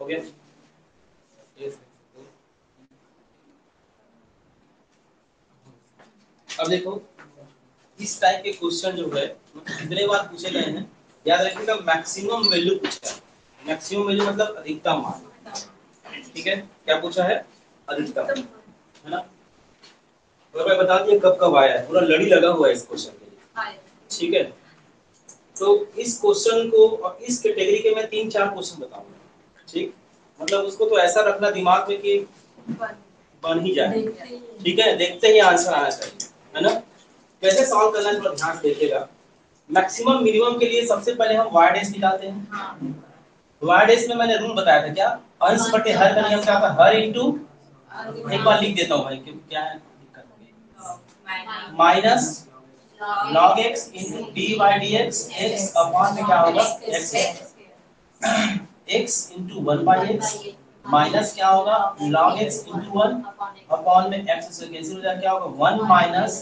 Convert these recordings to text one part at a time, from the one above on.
हो गया। अब देखो इस टाइप के क्वेश्चन जो है कितने बार पूछे गए हैं, याद रखिएगा। मैक्सिमम वैल्यू पूछा है, मैक्सिमम वैल्यू मतलब अधिकतम मान। ठीक है, क्या पूछा है? अधिकतम, है ना। तो मैं बता दिया कब कब आया है, पूरा लड़ी लगा हुआ है इस क्वेश्चन के लिए। ठीक है, तो इस क्वेश्चन को और इस कैटेगरी के मैं 3-4 क्वेश्चन बताऊंगा। ठीक, मतलब उसको तो ऐसा रखना दिमाग में कि बन ही जाए। ठीक है, देखते ही आंसर आना चाहिए, है ना। कैसे सॉल्व करना है थोड़ा ध्यान से देखिएगा। मैक्सिमम मिनिमम के लिए सबसे पहले हम वाई डैश निकालते हैं। वाई डैश में मैंने रूल बताया था, क्या? अंश बटे हर का नियम क्या था? हर इनटू, एक बार लिख देता हूं भाई क्योंकि क्या है दिक्कत होगी, minus log x into dy dx, x upon में क्या होगा? x x into 1 by x minus क्या होगा? log x into 1 अपॉन में x से कैंसिल हो जाएगा, क्या होगा? 1 minus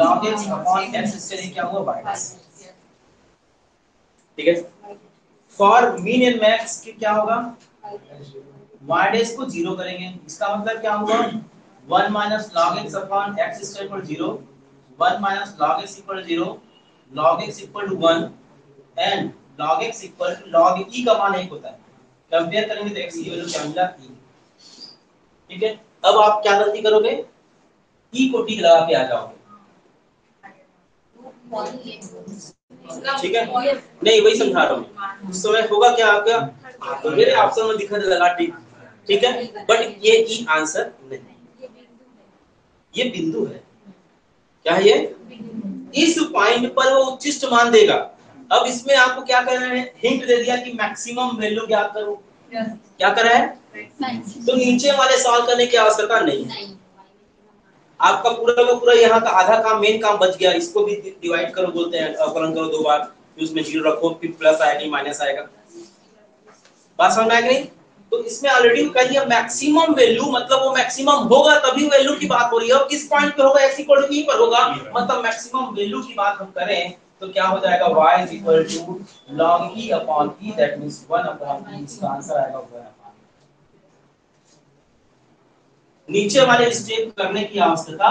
log x upon x, इसके लिए क्या होगा? y। ठीक है, फॉर मीन एंड मैक्स की क्या होगा? y डैश को 0 करेंगे, इसका मतलब क्या होगा? 1 minus log x upon x square equal 0, 1 minus log x equal 0, log x equal to 1 and log x equal to log e का मान 1 होता है। कंपेयर करेंगे तो x की वैल्यू क्या मिला? e। ठीक है, अब आप क्या गलती करोगे? e को टिक लगा के आ जाओगे। ठीक है, नहीं वही समझा रहा हूँ। उस समय होगा क्या आपका? तो मेरे ऑप्शन में दिखा लगा टिक। ठीक है, बट ये ई आंसर नहीं, ये बिंदु है। क्या है ये? इस पॉइंट पर वो उच्चिष्ट मान देगा। अब इसमें आपको क्या करना है? हिंट दे दिया कि मैक्सिमम वैल्यू ज्ञात करो। क्या करा है? तो नीचे वाले सॉल्व करने की आवश्यकता नहीं है। आपका पूरा का पूरा यहाँ का आधा काम, मेन काम बच गया। इसको भी डिवाइड करो बोलते हैं, अवकलन करो 2 बार, फिर उसमें 0 रखो, फिर प्लस आएगा माइनस आएगा। बात समझ में आएगी नहीं? तो इसमें ऑलरेडी कह दिया मैक्सिमम वैल्यू, मतलब वो मैक्सिमम होगा तभी वैल्यू की बात हो रही है। और किस पॉइंट पे होगा? x इक्वल टू e पर होगा, मतलब मैक्सिमम वैल्यू की बात हम करें तो क्या हो जाएगा? y is equal to log e upon e, that means 1 upon e। इसका आंसर आएगा 1 अपॉन। नीचे वाले स्टेप करने की आवश्यकता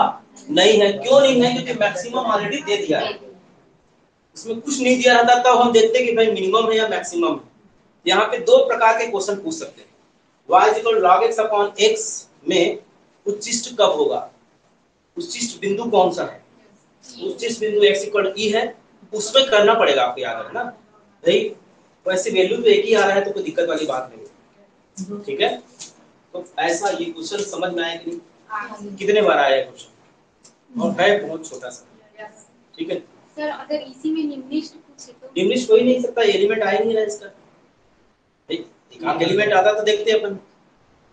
नहीं है। क्यों नहीं है? क्योंकि मैक्सिमम ऑलरेडी दे दिया है। इसमें कुछ नहीं दिया रहता तब हम देखते कि भाई मिनिमम है या मैक्सिमम है। यहाँ पे 2 प्रकार के क्वेश्चन पूछ सकते हैं। y is equal to log x upon x में उच्चिष्ट कब होगा? उच्चिष्ट बिंदु कौन सा है? उच्चिष्ट बिंदु x इक्वल टू e है, उसमें करना पड़ेगा आपको, याद रखना भाई। वैसे वैल्यू तो एक ही आ रहा है तो कोई दिक्कत वाली बात नहीं। ठीक है, तो ऐसा ये क्वेश्चन समझ में आया कि नहीं? कितने बार आया है क्वेश्चन, और है बहुत छोटा सा। ठीक है सर, अगर इसी में निम्निष्ठ पूछे तो? निम्निष्ठ हो ही नहीं सकता, एलिमेंट आ ही नहीं रहा इसका। एक आध एलिमेंट आता तो देखते अपन,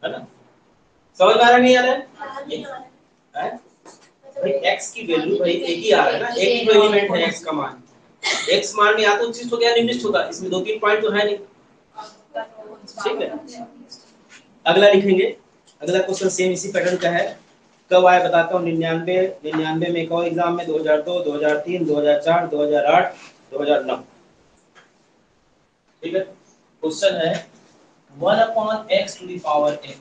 है ना। समझ में आ रहा नहीं आ रहा है? भाई x की वैल्यू भाई एक ही आ रहा है ना, एक ही तो एलिमेंट है x का मान। x मान में या तो उच्चिष्ट हो गया निम्निष्ठ होगा, इसमें 2-3 पॉइंट तो है नहीं। ठीक है, अगला लिखेंगे। अगला क्वेश्चन सेम इसी पैटर्न का है। कब आया बताता हूँ। 99 में एक और एग्जाम में, 2002, 2003, 2004, 2008, 2009। ठीक है, क्वेश्चन है 1 upon x to the power x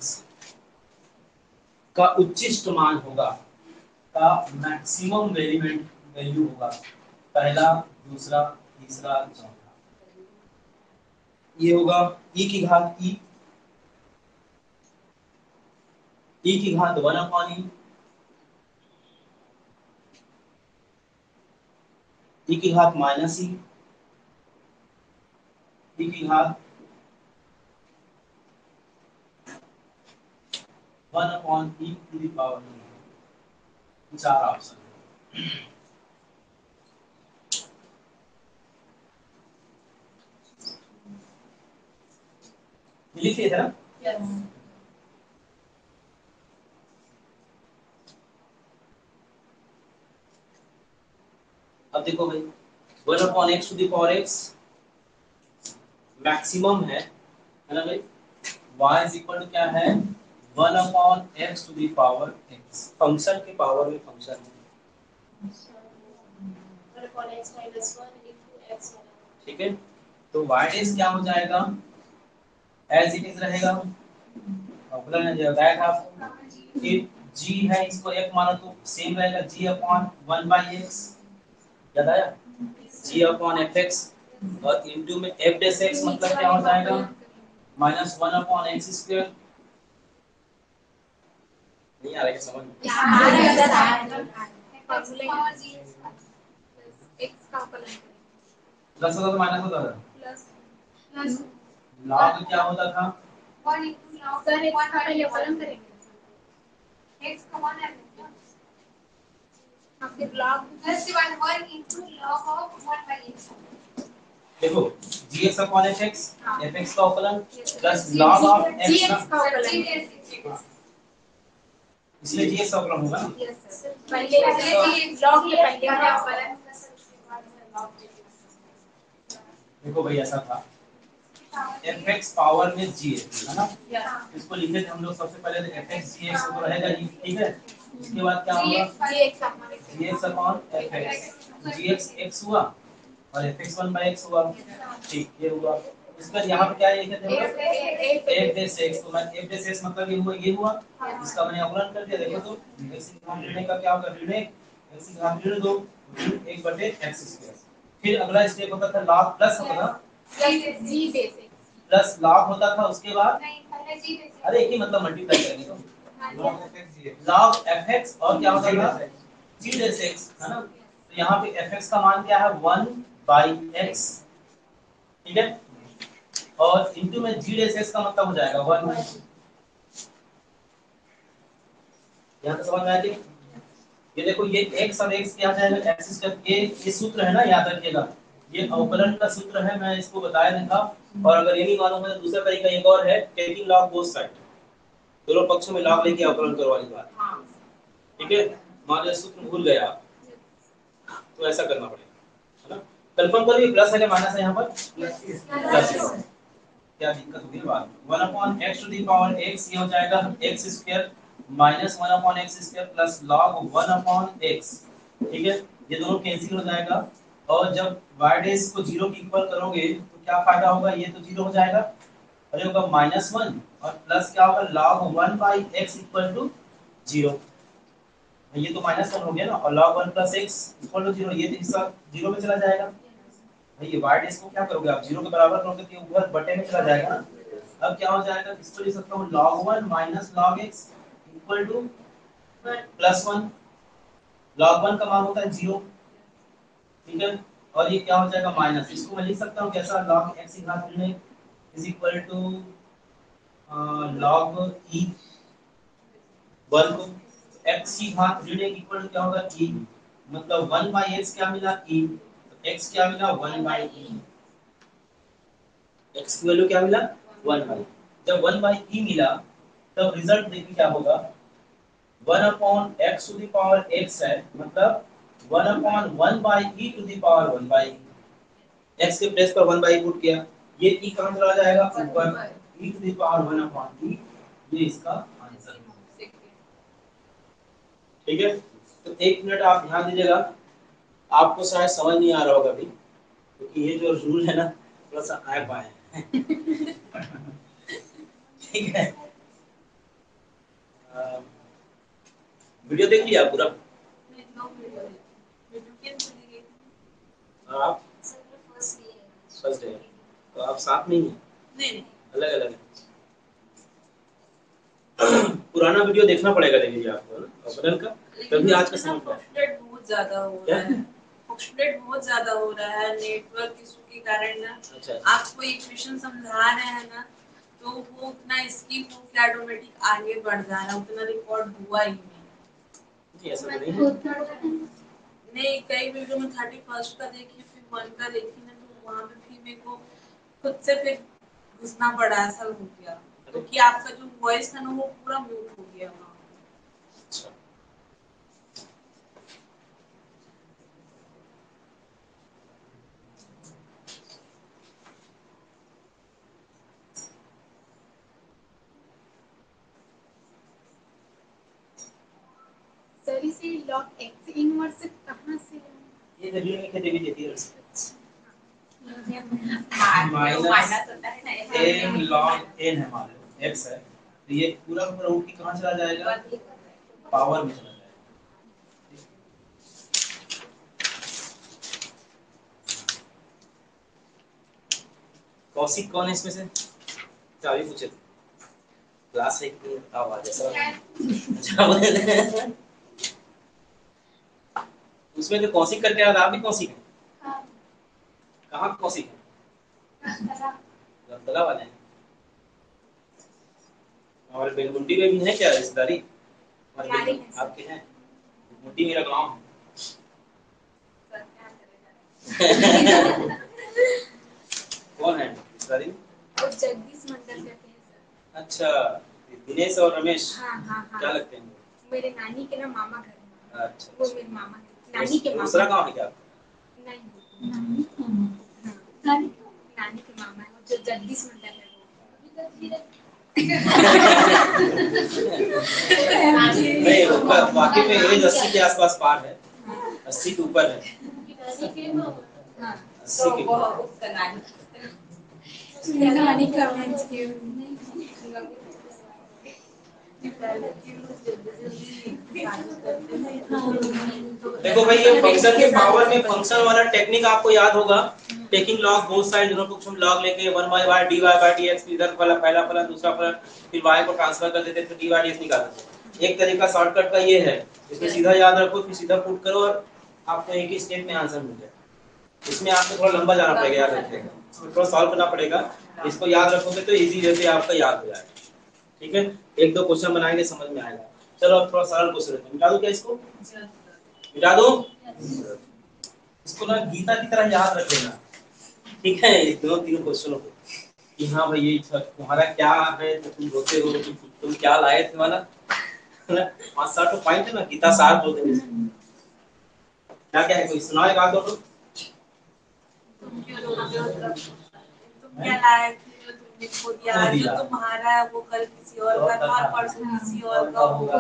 का उच्चिष्ट मान होगा, का मैक्सिमम वैल्यू होगा। पहला, दूसरा, तीसरा, चौथा। ये होगा e की घात e, e की घात 1 अपॉन e की घात माइनस e की घात 1 upon e to the power. 4 option लिखिए जरा। अब देखो भाई, 1 upon x to the power x maximum है ना भाई। y इज इक्वल टू क्या है? 1 upon x to the power x, function के पावर में फंक्शन है। ठीक है, तो y डैश क्या हो जाएगा? एज इट इज रहेगा, फॉर्मूला ने जो बताया था आपको कि g है इसको f मानो तो सेम रहेगा g अपॉन 1 बाई x, याद आया, g अपॉन fx, और इनटू में f डैश x मतलब क्या हो जाएगा माइनस 1 अपॉन x स्क्वायर। नहीं आ रहा है समझ में? प्लस होता तो माइनस होता था, लॉग क्या होता था, देखो gx अपॉन fx, fx का अवकलन प्लस log ऑफ x ना, इसलिए gx का अवकलन होगा ना। देखो भाई ऐसा था fx पावर में gx है ना, इसको लिखे थे हम लोग सबसे पहले तो fx gx तो रहेगा ही, ठीक है, इसके बाद क्या होगा gx upon fx, gx x हुआ और fx 1 बाय x हुआ, ठीक ये हुआ। इसका यहाँ पे क्या लिखे थे हम लोग f डैश x, तो मैं f डैश x मतलब ये हुआ, इसका मैंने अवकलन कर दिया, देखो तो x की घात ऋण का क्या होगा ऋण 1, x की घात ऋण 2 1 बटे x स्क्वायर। फिर अगला स्टेप होता था log प्लस होता था प्लस log होता था, उसके बाद अरे एक ही मतलब मल्टीप्लाई करेंगे तो log fx और क्या होता था g डैश x है ना, तो यहाँ पे fx का मान क्या है 1 बाई x, ठीक है, और इनटू में g डैश x का मतलब हो जाएगा 1 बाई, यहाँ तो समझ में आ गई। ये देखो ये x और x क्या है x स्क्वायर, ये सूत्र है ना, याद रखिएगा ये अवकलन का सूत्र है, मैं इसको बताया नहीं था। और अगर ये नहीं मालूम है तो दूसरा तरीका एक और है, टेकिंग लॉग बोथ साइड, दोनों पक्षों में लॉग लेके अवकलन करवाने का, ठीक है। मान लो सूत्र भूल गए आप तो ऐसा करना पड़ेगा, है ना। कंफर्म करिए प्लस है या माइनस है, यहाँ पर प्लस, क्या दिक्कत होगी बात, 1 upon x to the power x ये हो जाएगा x square minus 1 upon x square plus log 1 upon x, ठीक है, ये दोनों कैंसिल हो जाएगा, और जब y डैश को 0 के इक्वल करोगे तो क्या फायदा होगा, ये तो 0 हो जाएगा और ये होगा -1 और प्लस क्या होगा log 1 by x equal to 0, ये तो -1 हो गया ना, और log 1 plus x equal to 0, ये तो हिस्सा 0 में चला जाएगा, भाई ये y डैश को क्या करोगे आप 0 के बराबर करोगे तो ये ऊपर बटे में चला जाएगा ना। अब क्या हो जाएगा, इसको लिख सकता हूँ log 1 minus log x equal to +1, log 1 का मान होता है 0, ठीक है, और ये क्या हो जाएगा माइनस, इसको मैं लिख सकता हूँ कैसा log x की घात ऋण is equal to log e वर्ग, x की घात ऋण इक्वल टू क्या होगा e, मतलब 1 बाई x क्या मिला e, तो x क्या मिला 1 बाई e, x की वैल्यू क्या मिला 1 बाई, जब 1 बाई e मिला तब रिजल्ट देखिए क्या होगा 1 upon x to the power x है, मतलब 1 upon 1 by e to the power 1 by x के प्लेस पर 1 बाई पुट किया, ये e कहां चला जाएगा ऊपर, e to the power 1 upon e, ये इसका आंसर, ठीक है। तो एक मिनट आप ध्यान दीजिएगा, आपको शायद समझ नहीं आ रहा होगा अभी क्योंकि ये जो रूल है ना थोड़ा सा आए पाए ठीक है, वीडियो देख लिया पूरा, और आप फर्स्ट डे तो आप साथ में ही हैं, नहीं अलग अलग है। पुराना वीडियो देखना पड़ेगा देखिए आपको ना बदल का, तभी आज का समझ में बहुत ज्यादा हो रहा है, ऑक्सीडेट बहुत ज्यादा हो रहा है नेटवर्क इशू के कारण ना। अच्छा आप कोई इक्वेशन समझा रहे हैं ना तो वो उतना स्किप होकर ऑटोमेटिक आगे बढ़ जा रहा है, उतना रिकॉर्ड हुआ ही नहीं। जी ऐसा तो नहीं है, नहीं कई वीडियो में 31st का देखी फिर 1 का देखी ना तो वहाँ पे फिर मेरे को खुद से फिर घुसना पड़ा, ऐसा हो गया क्योंकि आपका जो वॉइस था ना वो पूरा म्यूट हो गया वहाँ पे। अच्छा सर इसे log x इनवर्स कहाँ से ये वीडियो में क्या देवी देती है, माइनस m log n है, मान लो x है, तो ये पूरा पूरा रूट की कहाँ चला जाएगा, पावर में चला जाएगा। कौशिक कौन है इसमें से, चाबी पूछे थे क्लास है कि आवाज ऐसा उसमें तो कौशिक करके याद, आप भी कौशिक है, कहाँ कौशिक है, रतला वाले हैं। हमारे बेलमुंडी में भी है क्या रिश्तेदारी, आपके हैं, मुंडी मेरा गाँव है। कौन है रिश्तेदारी, और जगदीश मंडल करते हैं सर। अच्छा, दिनेश और रमेश, हाँ। क्या लगते हैं, मेरे नानी के ना मामा घर में। अच्छा, वो मेरे मामा है, नानी के मामा। दूसरा गाँव है क्या, नहीं, नानी के मामा है, जो जगदीश मंडल है नहीं उसका वाकई में एज 80 के आसपास पार है, 80 के ऊपर है, 80 के नानी का देखो भाई, ये फंक्शन के पावर में फंक्शन वाला टेक्निक आपको याद होगा, टेकिंग लॉग बोथ साइड, दोनों पक्षों में लॉग लेके 1/y dy by dx, इधर पहला फलन दूसरा फलन, फिर y को ट्रांसफर कर देते थे, dy dx निकालते थे। एक तरीका शॉर्टकट का ये है, इसमें सीधा याद रखो, फिर सीधा पुट करो और आपको एक ही स्टेप में आंसर मिल जाए। इसमें आपको थोड़ा लंबा जाना पड़ेगा, याद रखिएगा, इसमें थोड़ा सॉल्व करना पड़ेगा, इसको याद रखोगे तो इजी वे से आपका याद हो जाएगा। ठीक है, एक दो क्वेश्चन बनाएंगे, समझ में आएगा। चलो अब थोड़ा सरल क्वेश्चन मिटा दूं क्या इसको, मिटा दूं, इसको ना गीता की तरह याद रख लेना, ठीक है, इस दो तीन क्वेश्चनों को, कि हाँ भाई ये तुम्हारा क्या है, तो तुम रोते हो, तुम क्या लाए थे वाला, 5-7 तो पॉइंट है ना, गीता सार बोलते हैं। क्या क्या है, कोई सुनाओ एक आध दो, तुम क्यों रोते हो, तुम क्या लाए थे जो तुमने खो दिया, जो तुम्हारा है वो कल किसी और का था और परसों किसी और का होगा।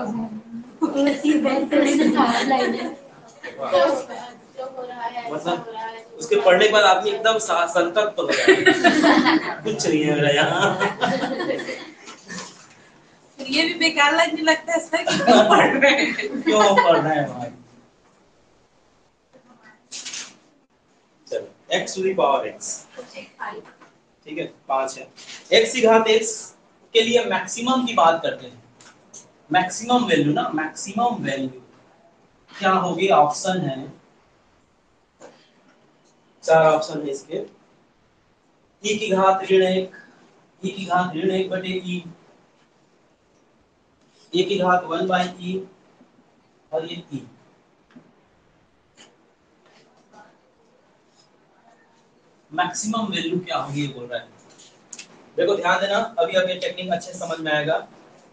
मतलब उसके पढ़ने के बाद आदमी एकदम संतप्त हो जाएगा, कुछ नहीं है मेरा यहाँ। फिर ये भी बेकार लगने लगता है सर कि क्यों पढ़ रहे हैं, क्यों पढ़ रहे हैं भाई। चलो x to the power x, ठीक है 5 है, x की घात x के लिए मैक्सिमम की बात करते हैं, मैक्सिमम वैल्यू ना, मैक्सिमम वैल्यू क्या होगी, ऑप्शन है, 4 ऑप्शन है इसके, e की घात ऋण 1, e की घात ऋण 1 बटे e, e की घात 1 बाई e, और ये e। मैक्सिमम वैल्यू क्या होगी ये बोल रहा है। देखो ध्यान देना, अभी अब ये टेक्निक अच्छे से समझ में आएगा।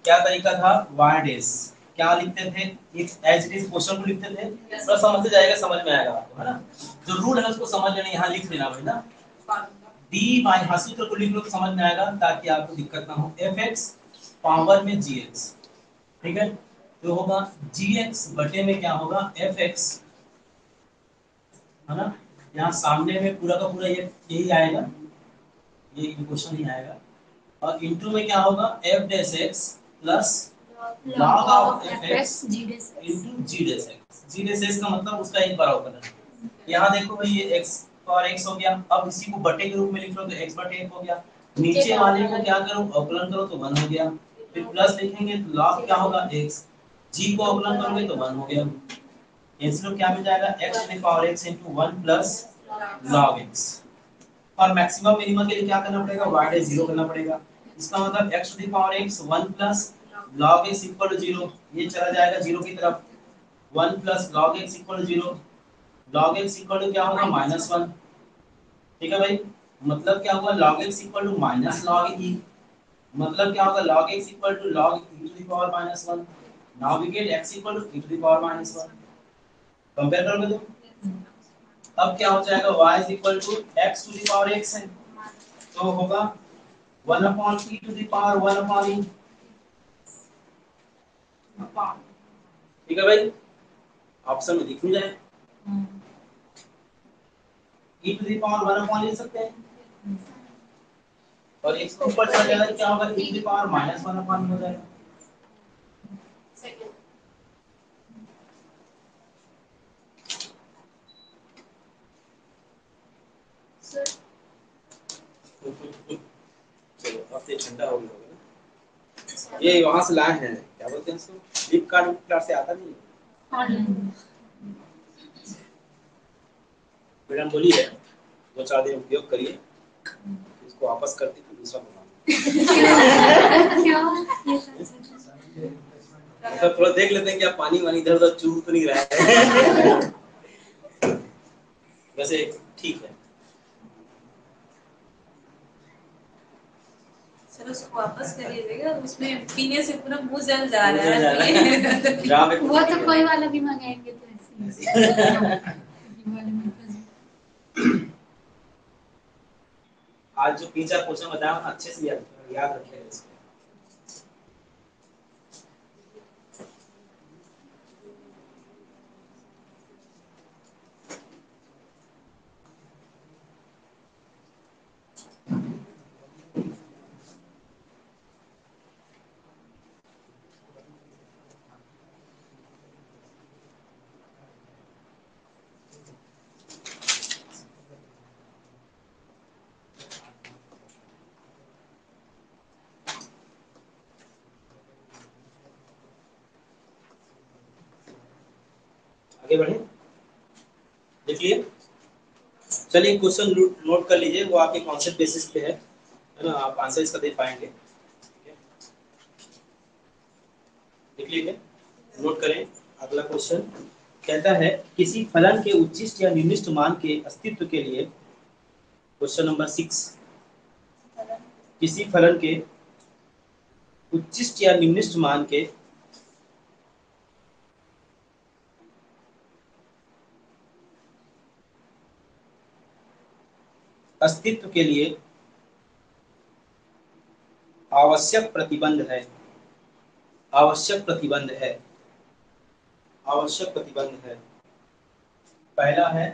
क्या तरीका था, y डेज क्या लिखते थे, एज इट इज क्वेश्चन को लिखते थे, थोड़ा समझ जाएगा, समझ में आएगा आपको, है ना, जो रूल है उसको समझ लेना, यहाँ लिख लेना भाई ना, d बाई हाँ सूत्र को लिख लो तो समझ में आएगा, ताकि आपको दिक्कत ना हो, fx पावर में gx, ठीक है, तो होगा gx बटे में क्या होगा fx, है ना, यहाँ सामने में पूरा का पूरा ये यही आएगा, ये क्वेश्चन ही आएगा, और इनटू में क्या होगा f dash x plus log of fx into g dash x, g dash x का मतलब उसका एक बार अवकलन, यहाँ देखो भाई ये x और x हो गया, अब इसी को बटे के रूप में लिख लो तो x बटे 1 हो गया, नीचे वाले को क्या करो अवकलन करो तो 1 हो गया, फिर प्लस लिखेंगे तो log क्या होगा x, g को अवकलन करोगे तो 1 हो गया, इसलिए क्या मिल जाएगा x to the power x into 1 plus log x, और मैक्सिमम मिनिमम के लिए क्या करना पड़ेगा, y डैश 0 करना पड़ेगा, इसका मतलब x to the power x 1 plus log x equal to 0, ये चला जाएगा 0 की तरफ, 1 plus log x equal to 0, log x equal to क्या होगा -1, ठीक है भाई, मतलब क्या होगा log x equal to minus log e, मतलब क्या होगा log x equal to log e to the power -1, now we get x equal to e to the power -1, compare करोगे तो अब क्या हो जाएगा y is equal to x to the power x है, तो होगा 1 upon e to the power 1 upon e, ठीक है भाई, ऑप्शन में दिख नहीं जाए, e to the power 1 upon लिख सकते हैं, और x को ऊपर चला जाएगा तो क्या होगा, e to the power -1 upon हो जाएगा। सेकंड सर चलो अब से ठंडा हो गया होगा। ये वहां से लाए हैं, क्या बोलते हैं इसको, फ्लिपकार्ट से आता नहीं है। मैडम बोली है 2-4 दिन उपयोग करिए, इसको वापस कर दी तो दूसरा बना। तो थोड़ा देख लेते हैं क्या पानी वानी इधर उधर चूर तो नहीं रहा है। वैसे ठीक है। सर उसको वापस करिएगा, उसमें पीने से पूरा मुंह जल जा रहा है। वो तो कोई वाला भी मंगाएंगे तो ऐसे आज जो 3-4 क्वेश्चन बताया अच्छे से याद रखिएगा इसको। आगे बढ़े, देखिए चलिए क्वेश्चन नोट कर लीजिए, वो आपके कॉन्सेप्ट बेसिस पे है ना, आप आंसर इसका दे पाएंगे। देख लीजिए, नोट करें। अगला क्वेश्चन कहता है किसी फलन के उच्चिष्ट या निम्निष्ट मान के अस्तित्व के लिए, क्वेश्चन नंबर 6, किसी फलन के उच्चिष्ट या निम्निष्ट मान के अस्तित्व के लिए आवश्यक प्रतिबंध है, आवश्यक प्रतिबंध है, आवश्यक प्रतिबंध है। पहला है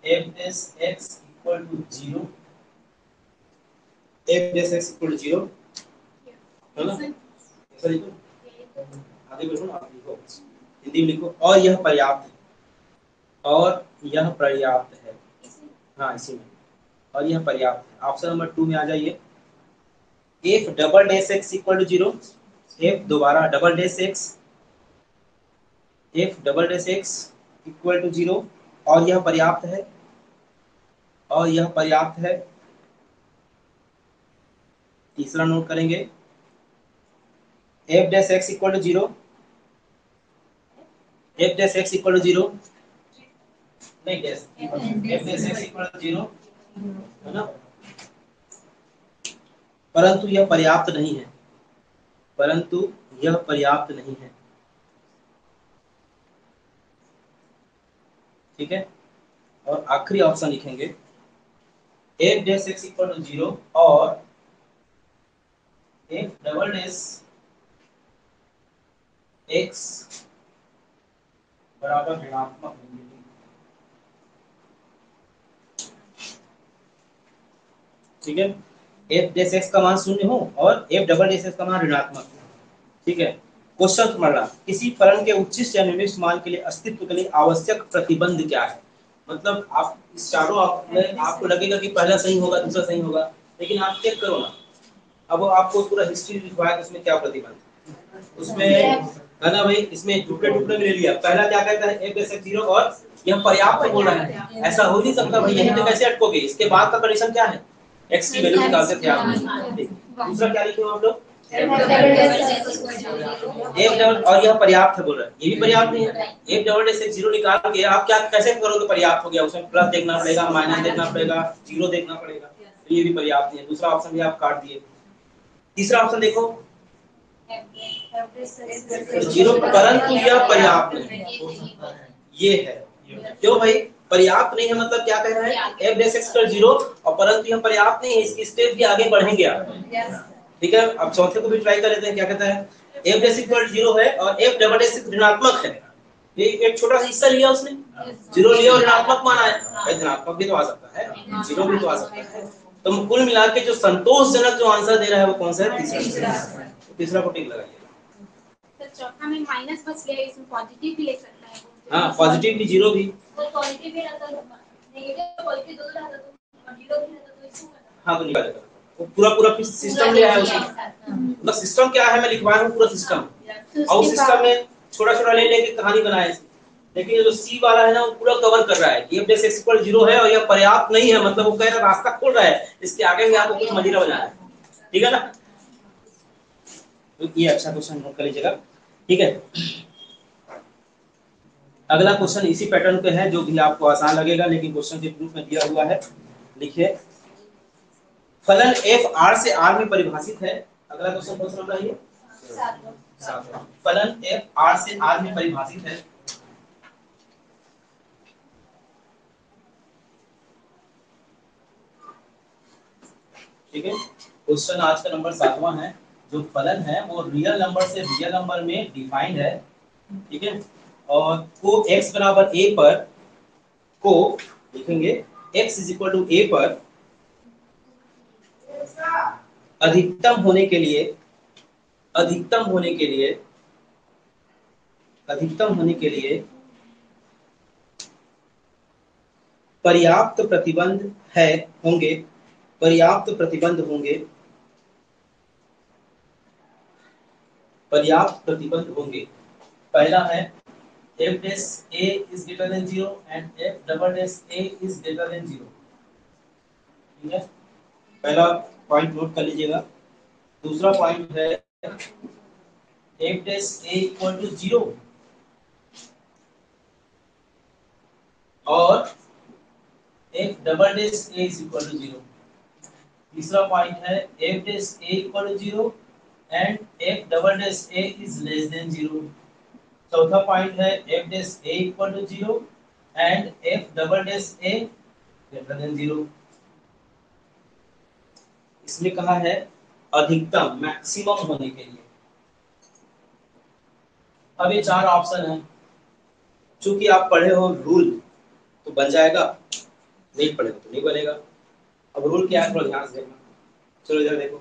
f(x) = 0, f(x) = 0 है ना, ऐसा लिखो, आगे बढ़ो ना, आप लिखो, हिंदी में लिखो, और यह पर्याप्त है, और यह पर्याप्त है, हाँ इसी में, और यह पर्याप्त है। ऑप्शन नंबर 2 में आ जाइए, f"(x) = 0, f दोबारा "(x) f"(x) = 0, और यह पर्याप्त है, और यह पर्याप्त है। तीसरा नोट करेंगे, f(x) = 0, f(x) = 0, नहीं डैश, f(x) = 0 है ना, परंतु यह पर्याप्त नहीं है, परंतु यह पर्याप्त नहीं है, ठीक है। और आखिरी ऑप्शन लिखेंगे, f(x) = 0 और f"(x) बराबर ऋणात्मक नहीं है। ठीक है, f(x) का मान 0 हो और f"(x) का मान ऋणात्मक, ठीक है। क्वेश्चन तुम्हारा, किसी फलन के उच्चिष्ट या निम्निष्ट मान के लिए अस्तित्व के लिए आवश्यक प्रतिबंध क्या है। मतलब आप इस चारों आपको लगेगा कि पहला सही होगा, दूसरा सही होगा, लेकिन आप चेक करो ना, अब आपको पूरा हिस्ट्री लिखवाया तो उसमें क्या प्रतिबंध, उसमें है ना भाई, इसमें टुकड़े टुकड़े में ले लिया। पहला क्या कहता है, f(x) 0 और यह पर्याप्त बोल रहा है, ऐसा हो नहीं सकता भाई, यहीं पे कैसे अटकोगे। इसके बाद का कंडीशन क्या है, x की वैल्यू निकालते थे आप। दूसरा क्या लिखे हो आप लोग, f और यह पर्याप्त है बोल रहा है, ये भी पर्याप्त नहीं है। f(x) 0 निकाल के आप क्या कैसे करोगे, पर्याप्त हो गया, उसमें प्लस देखना पड़ेगा, माइनस देखना पड़ेगा, 0 देखना पड़ेगा, तो ये भी पर्याप्त नहीं है। दूसरा ऑप्शन भी आप काट दिए। तीसरा ऑप्शन देखो, 0 परंतु यह पर्याप्त है, ये है। क्यों भाई पर्याप्त नहीं है, मतलब क्या कह रहा है, f(x) 0 और परंतु यह पर्याप्त नहीं है, इसकी स्टेप भी आगे बढ़ेंगे आप, ठीक है। अब चौथे को भी ट्राई कर लेते हैं, क्या कहता है, f(x) 0 है और f(x) ऋणात्मक है, ये एक छोटा सा हिस्सा लिया उसने, जीरो लिया और ऋणात्मक मान आया, भाई धनात्मक भी तो आ सकता है, जीरो भी तो आ सकता है। तो कुल मिला के जो संतोषजनक जो आंसर दे रहा है वो कौन सा है? तीसरा। तीसरा को टिक लगाइए। तो चौथा में माइनस बच गया, इसमें पॉजिटिव भी ले सकता है। हाँ, पॉजिटिव भी, जीरो भी। वो पॉजिटिव भी रहता है, नेगेटिव पॉजिटिव दोनों रहता तो जीरो भी रहता तो इसको करना। हाँ, तो निकालेगा वो पूरा सिस्टम ले आया उसमें। मतलब सिस्टम क्या है, मैं लिखवाया हूँ पूरा सिस्टम, और उस सिस्टम में छोटा ले लेके कहानी बनाए। लेकिन ये जो सी वाला है ना वो पूरा कवर कर रहा है कि f x = 0 है और यह पर्याप्त नहीं है, मतलब वो कह रहा रास्ता खोल रहा है, इसके आगे भी आपको कुछ मजीरा बनाना है। ठीक है ना? तो ये अच्छा क्वेश्चन नोट कर लीजिएगा। ठीक है, अगला क्वेश्चन इसी पैटर्न पे है, जो भी आपको आसान लगेगा लेकिन क्वेश्चन के प्रूफ में दिया हुआ है। लिखिए, फलन f r से r में परिभाषित है। अगला क्वेश्चन कौन सा नंबर है? 7। फलन f r से r में परिभाषित है। ठीक है, क्वेश्चन आज का नंबर 7वां है। जो फलन है वो रियल नंबर से रियल नंबर में डिफाइंड है। ठीक है, और को x बराबर a पर को लिखेंगे x = a पर अधिकतम होने के लिए पर्याप्त प्रतिबंध होंगे। पहला है f dash a is greater than 0 and f double dash a is greater than 0। ठीक है, पहला पॉइंट नोट कर लीजिएगा। दूसरा पॉइंट है f dash a = 0 और f double dash a is equal to 0। तीसरा पॉइंट है f dash a = 0 and f double dash a is less than 0। चौथा पॉइंट है f dash a = 0 and f double dash a greater than 0। इसमें कहा है अधिकतम, maximum होने के लिए। अब ये 4 ऑप्शन है, चूंकि आप पढ़े हो रूल तो बन जाएगा, नहीं पढ़े तो नहीं बनेगा। अब रूल क्या है थोड़ा ध्यान से देखना। चलो इधर देखो,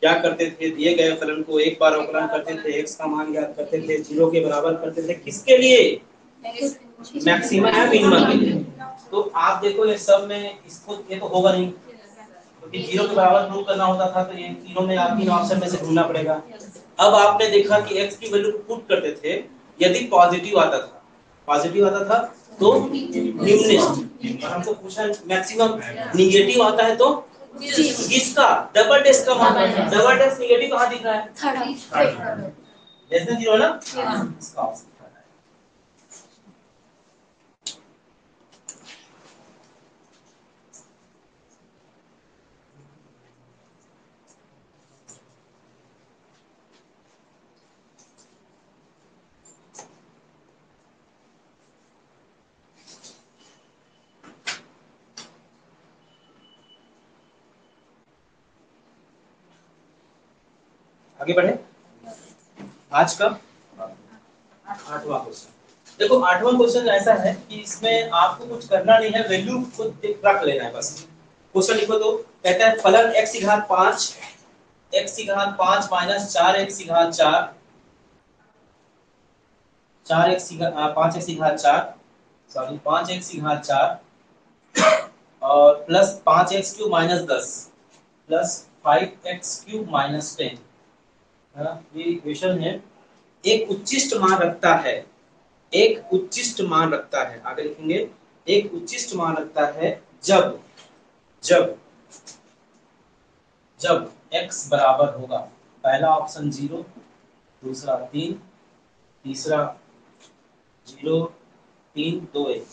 क्या करते थे, दिए गए फलन को एक बार अवकलन करते थे, x का मान ज्ञात करते थे, 0 के बराबर करते थे, किसके लिए? मैक्सिमम या मिनिमम के लिए। तो आप देखो ये सब में इसको ये तो होगा नहीं, क्योंकि 0 के बराबर प्रूव करना होता था, तो ये तीनों में आप 3 ऑप्शन में से ढूंढना पड़ेगा। अब आपने देखा कि x की वैल्यू पुट करते थे, यदि पॉजिटिव आता था तो निम्नलिखित, हमको पूछा मैक्सिमम, निगेटिव आता है तो किसका? डबल डैश का मान। डबल डैश निगेटिव कहां दिख रहा है? लेस देन 0 ना? इसका ऑप्शन है। आगे बढ़े। आज का 8वां क्वेश्चन। देखो 8वां क्वेश्चन ऐसा है कि इसमें आपको कुछ करना नहीं है, वैल्यू खुद रख लेना है बस। क्वेश्चन लिखो तो कहता है फलन x की घात 5 माइनस 4x की घात 4 और plus 5x³ minus 10 plus 5x³ minus 10 है ना, ये इक्वेशन है। एक उच्चिष्ट मान रखता है, आगे लिखेंगे, एक उच्चिष्ट मान रखता है जब x बराबर होगा, पहला ऑप्शन 0, दूसरा 3, तीसरा 0, 3, 2, 1,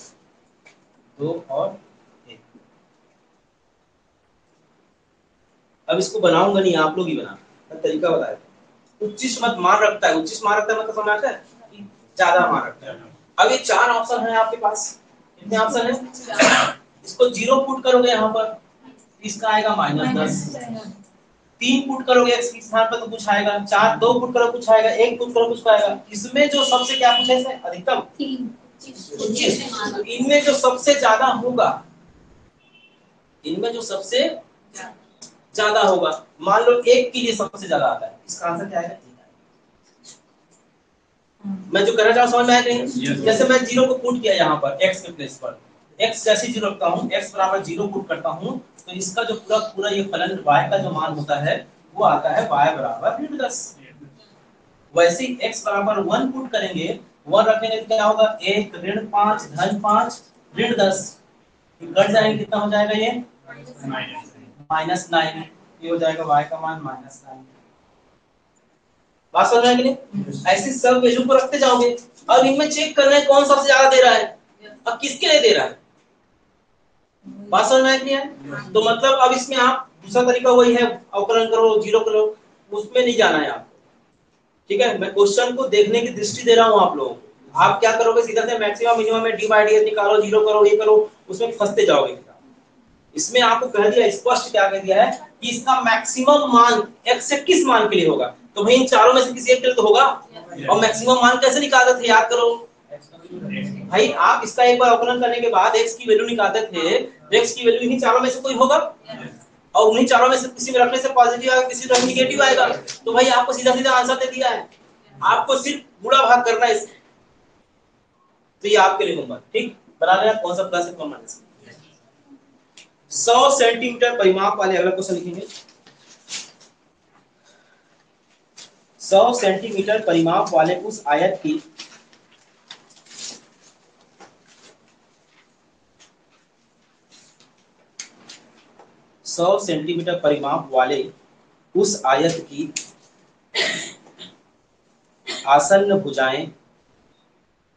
2 और 1। अब इसको बनाऊंगा नहीं, आप लोग ही बनाना, मैं तरीका बताया। उच्चिष्ट मत मान रखता है, मतलब समझ आता है ज्यादा मान रखता है। अब ये 4 ऑप्शन है आपके पास, कितने ऑप्शन है? इसको 0 पुट करोगे यहाँ पर, इसका आएगा -10, 3 पुट करोगे x के स्थान पर तो कुछ आएगा, 4 2 पुट करो कुछ आएगा, 1 पुट करो कुछ आएगा। इसमें जो सबसे क्या पूछा है अधिकतम 25, तो इनमें जो सबसे ज्यादा होगा, इनमें जो सबसे ज्यादा होगा, मान लो 1 के लिए सबसे ज्यादा आता है, इसका आंसर क्या है? मैं जो कहना चाह रहा हूं समझ में आया नहीं? जैसे मैं 0 को पुट किया यहाँ पर x के प्लेस पर, x जैसे 0 रखता हूँ, x बराबर 0 पुट करता हूँ, तो इसका जो पूरा ये फलन y का जो मान होता है वो आता है y बराबर ऋण 10। वैसे ही x बराबर 1 पुट करेंगे, 1 रखेंगे तो क्या होगा? 1 ऋण 5 धन 5 ऋण 10, कट जाएंगे, कितना हो जाएगा ये? -9। ये हो जाएगा y का मान -9। बात समझ में आई कि नहीं? ऐसे सब वैल्यू को रखते जाओगे। अब इनमें चेक करना है कौन सबसे ज्यादा दे रहा है, अब किसके लिए दे रहा है। बात समझ में आई कि नहीं? तो मतलब अब इसमें आप दूसरा तरीका वही है, अवकलन करो, जीरो करो, उसमें नहीं जाना है आपको। ठीक है, मैं क्वेश्चन को देखने की दृष्टि दे रहा हूं आप लोगों को। आप क्या करोगे, सीधा से मैक्सिमम मिनिमम में डी बाई डी निकालो, जीरो करो, ये करो, उसमें फंसते जाओगे। इसमें आपको कह दिया, स्पष्ट क्या कह दिया है कि इसका मैक्सिमम मान x से किस मान के लिए होगा, तो भाई इन चारों में से किसी एक के लिए तो होगा। और मैक्सिमम मान कैसे निकालते थे, याद करो भाई। आप इसका एक बार अवकलन करने के बाद x की वैल्यू निकालते थे, x की वैल्यू इन्हीं चारों में से कोई होगा, और उन्हीं चारों में से किसी में रखने से पॉजिटिव आएगा, किसी में नेगेटिव आएगा। तो भाई आपको सीधा सीधा आंसर दे दिया है, आपको सिर्फ गुणा भाग करना है। तो ये आपके लिए होगा। ठीक, बना लेना कौन सा प्लस है कौन माइनस। 100 सेंटीमीटर परिमाप वाले अगला क्वेश्चन लिखेंगे। 100 सेंटीमीटर परिमाप वाले उस आयत की सेंटीमीटर परिमाप वाले उस आयत की आसन्न भुजाएं,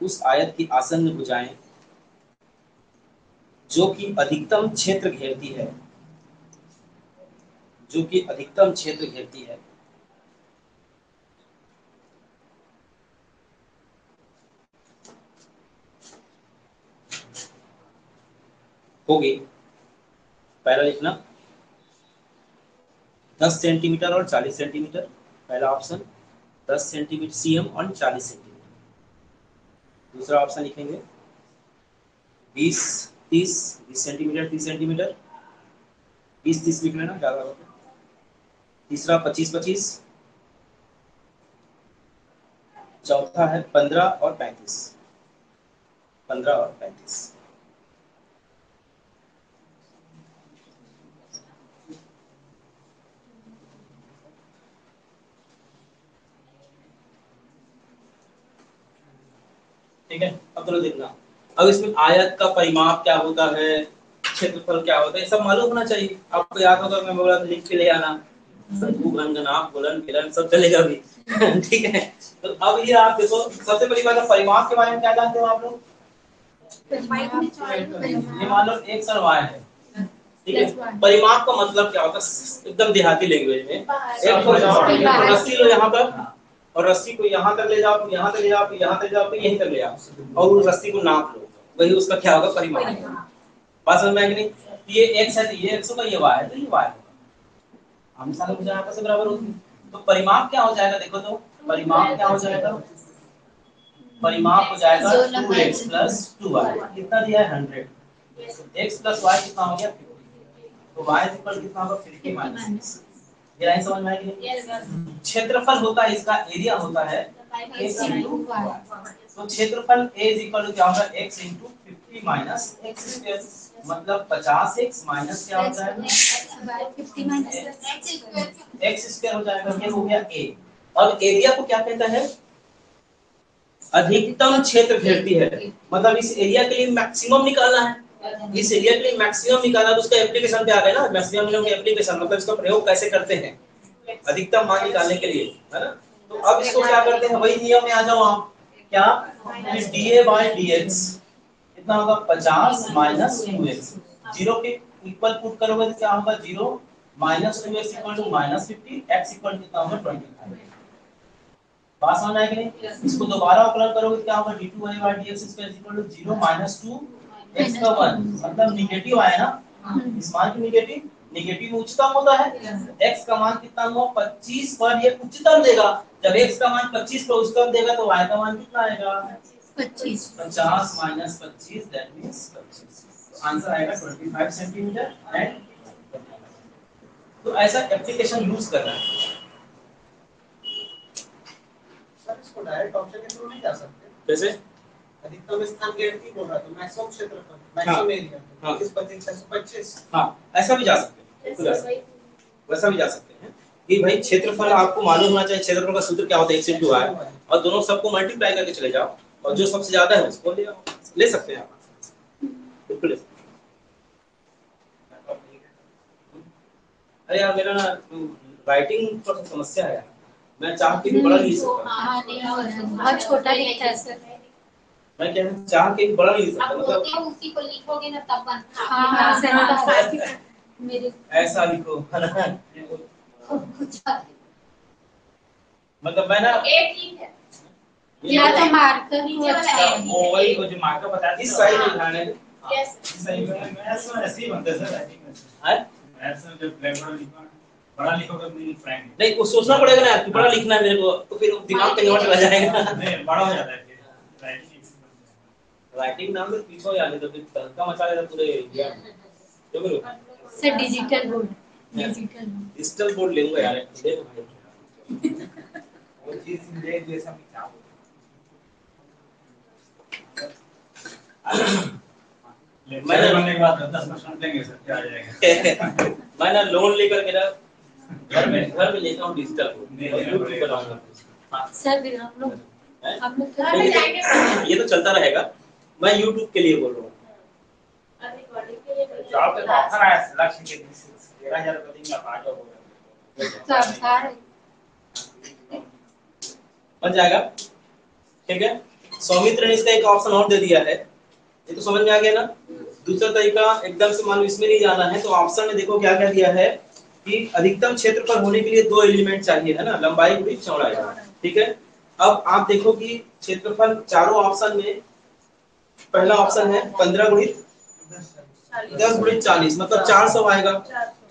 उस आयत की आसन्न भुजाएं जो कि अधिकतम क्षेत्र घेरती है, जो कि अधिकतम क्षेत्र घेरती है, होगी। पहला लिखना 10 सेंटीमीटर और 40 सेंटीमीटर, पहला ऑप्शन 10 सेंटीमीटर सीएम और 40 सेंटीमीटर। दूसरा ऑप्शन लिखेंगे 20 सेंटीमीटर 30 सेंटीमीटर, 20-30 लिख लेना ज्यादा होगा। तीसरा 25-25, चौथा है 15 और 35, 15 और 35। ठीक है, अब चलो देखना। अब इसमें आयत का परिमाप क्या होता है, क्षेत्रफल क्या होता है, सब मालूम होना चाहिए। आपको याद होगा, मैं बोला लिख के ले आना, शंकु घन घनाभ गोलन बेलन सब चलेगा भी। ठीक है, तो अब ये आप देखो, सबसे पहली बात परिमाप के बारे में क्या जानते हो आप लोग। ये मान लो एक सरवाय है, ठीक है। परिमाप का मतलब क्या होता है एकदम देहाती लैंग्वेज में, एक को जाओ रस्सी लो यहाँ पर, और रस्सी को यहाँ तक ले जाओ, यहाँ तक ले जाओ, यहाँ तक ले जाओ, यहीं तक ले जाओ, और उस रस्सी को नाप लो, वही उसका क्या होगा, परिमाप। बात समझ में आई कि नहीं? ये x है तो ये x होगा, ये y है तो ये y होगा। हम सारे भुजाएं आपस में बराबर होगी, तो परिमाप क्या हो जाएगा, देखो तो परिमाप क्या हो जाएगा, परिमाप हो जाएगा 2x + 2y। कितना दिया है 100, x + y कितना हो गया 50, तो y कितना होगा 50 - 6। ये लाइन समझ में आई कि नहीं? क्षेत्रफल होता है, इसका एरिया होता है x × y, तो क्षेत्रफल a क्या होगा x × 50 - x², मतलब 50x माइनस क्या हो जाएगा 50 x² हो जाएगा। ये हो गया a। अब एरिया को क्या कहता है, अधिकतम क्षेत्र घेरती है, मतलब इस एरिया के लिए मैक्सिमम निकालना है, इस एरिया के लिए मैक्सिमम निकालना, तो उसका एप्लीकेशन पे आ गया ना, मैक्सिमम मिनिमम का एप्लीकेशन, मतलब इसका प्रयोग कैसे करते हैं अधिकतम मान निकालने के लिए, है ना। तो अब इसको क्या करते हैं, वही नियम में आ जाओ आप, क्या dA/dx कितना होगा 50 - 2x, 0 के इक्वल पुट करोगे तो क्या होगा 0 - 2x = -50, x = कितना होगा 25। बात समझ आया कि नहीं? इसको दोबारा अवकलन करोगे तो क्या होगा d2y/dx = 0 - 2x का 1, मतलब नेगेटिव आया ना, इस मान की नेगेटिव नेगेटिव में उच्चतम होता है। x का मान कितना हुआ 25 पर ये उच्चतम देगा। जब x का मान 25 पर उच्चतम देगा तो y का मान कितना आएगा 25 50 माइनस 25 दैट मींस 25। आंसर आएगा 25 सेंटीमीटर एंड तो ऐसा एप्लीकेशन यूज करना है। सर इसको डायरेक्ट ऑप्शन के थ्रू नहीं जा सकते। जैसे अधिकतम स्थान गेट की बोल रहा तो मैक्सिमम क्षेत्रफल मैक्सिमम एरिया हाँ। 25 हाँ ऐसा भी जा सकते हैं, वैसा भी जा सकते हैं कि भाई क्षेत्रफल आपको मालूम होना चाहिए। क्षेत्रफल का सूत्र क्या होता है 1 into r और दोनों सबको मल्टीप्लाई करके चले जाओ और जो सबसे ज्यादा है उसको ले सकते हैं आप, बिल्कुल ले सकते हैं। अरे यार मेरा ना राइटिंग पर समस्या है, मैं चाह के भी बड़ा नहीं लिख सकता। हाँ नहीं हो रहा है, बहुत छोटा लिखता है सर। मैं क्या चाह के भी बड़ा नहीं लिख सकता, अब मतलब होते उसी को लिखोगे ना तब बनता है। हाँ सर मेरे ऐसा लिखो है ना। कुछ मतलब मैं ना एक ठीक है या तो मार्कर ही अच्छा है। वही को जो मार्कर बताया इस साइड में ध्यान है। यस सही में मैथ्स में ऐसे ही बनते हैं सर, राइटिंग में है मैथ्स में जब ब्लैक बोर्ड लिखो बड़ा लिखोगे तो नहीं फ्रैंक नहीं, वो सोचना पड़ेगा ना कि बड़ा लिखना है मेरे को, तो फिर दिमाग कहीं और चला जाएगा। नहीं बड़ा हो जाता है फिर राइटिंग नाम में पीछे आ तो फिर तहलका मचा देगा पूरे इंडिया में। जो बोलो sir digital board digital board ले लूंगा यार, ले लो भाई वो चीज ले जैसा भी क्या मैंने बनने के बाद 10% देंगे सर क्या आ जाएगा। मैं ना लोन लेकर मेरा घर में लेता हूँ डिजिटल यूट्यूब बनाऊंगा। हाँ सर हम लोग ये तो चलता रहेगा, मैं यूट्यूब के लिए बोल रहा हूँ। जॉब पे ऑफर आया लक्ष्य के 13,000 रुपए देंगे आप आ जाओ, बन जाएगा ठीक है। सौमित्र ने इसका एक ऑप्शन और दे दिया है, ये तो समझ में आ गया ना। दूसरा तरीका एकदम से मान लो इसमें नहीं जाना है तो ऑप्शन में देखो क्या क्या दिया है कि अधिकतम क्षेत्रफल होने के लिए 2 एलिमेंट चाहिए है ना, लंबाई गुणित चौड़ाई, ठीक है। अब आप देखो कि क्षेत्रफल चारों ऑप्शन में पहला ऑप्शन है 15 गुणित 10 गुणित 40 मतलब 400 आएगा,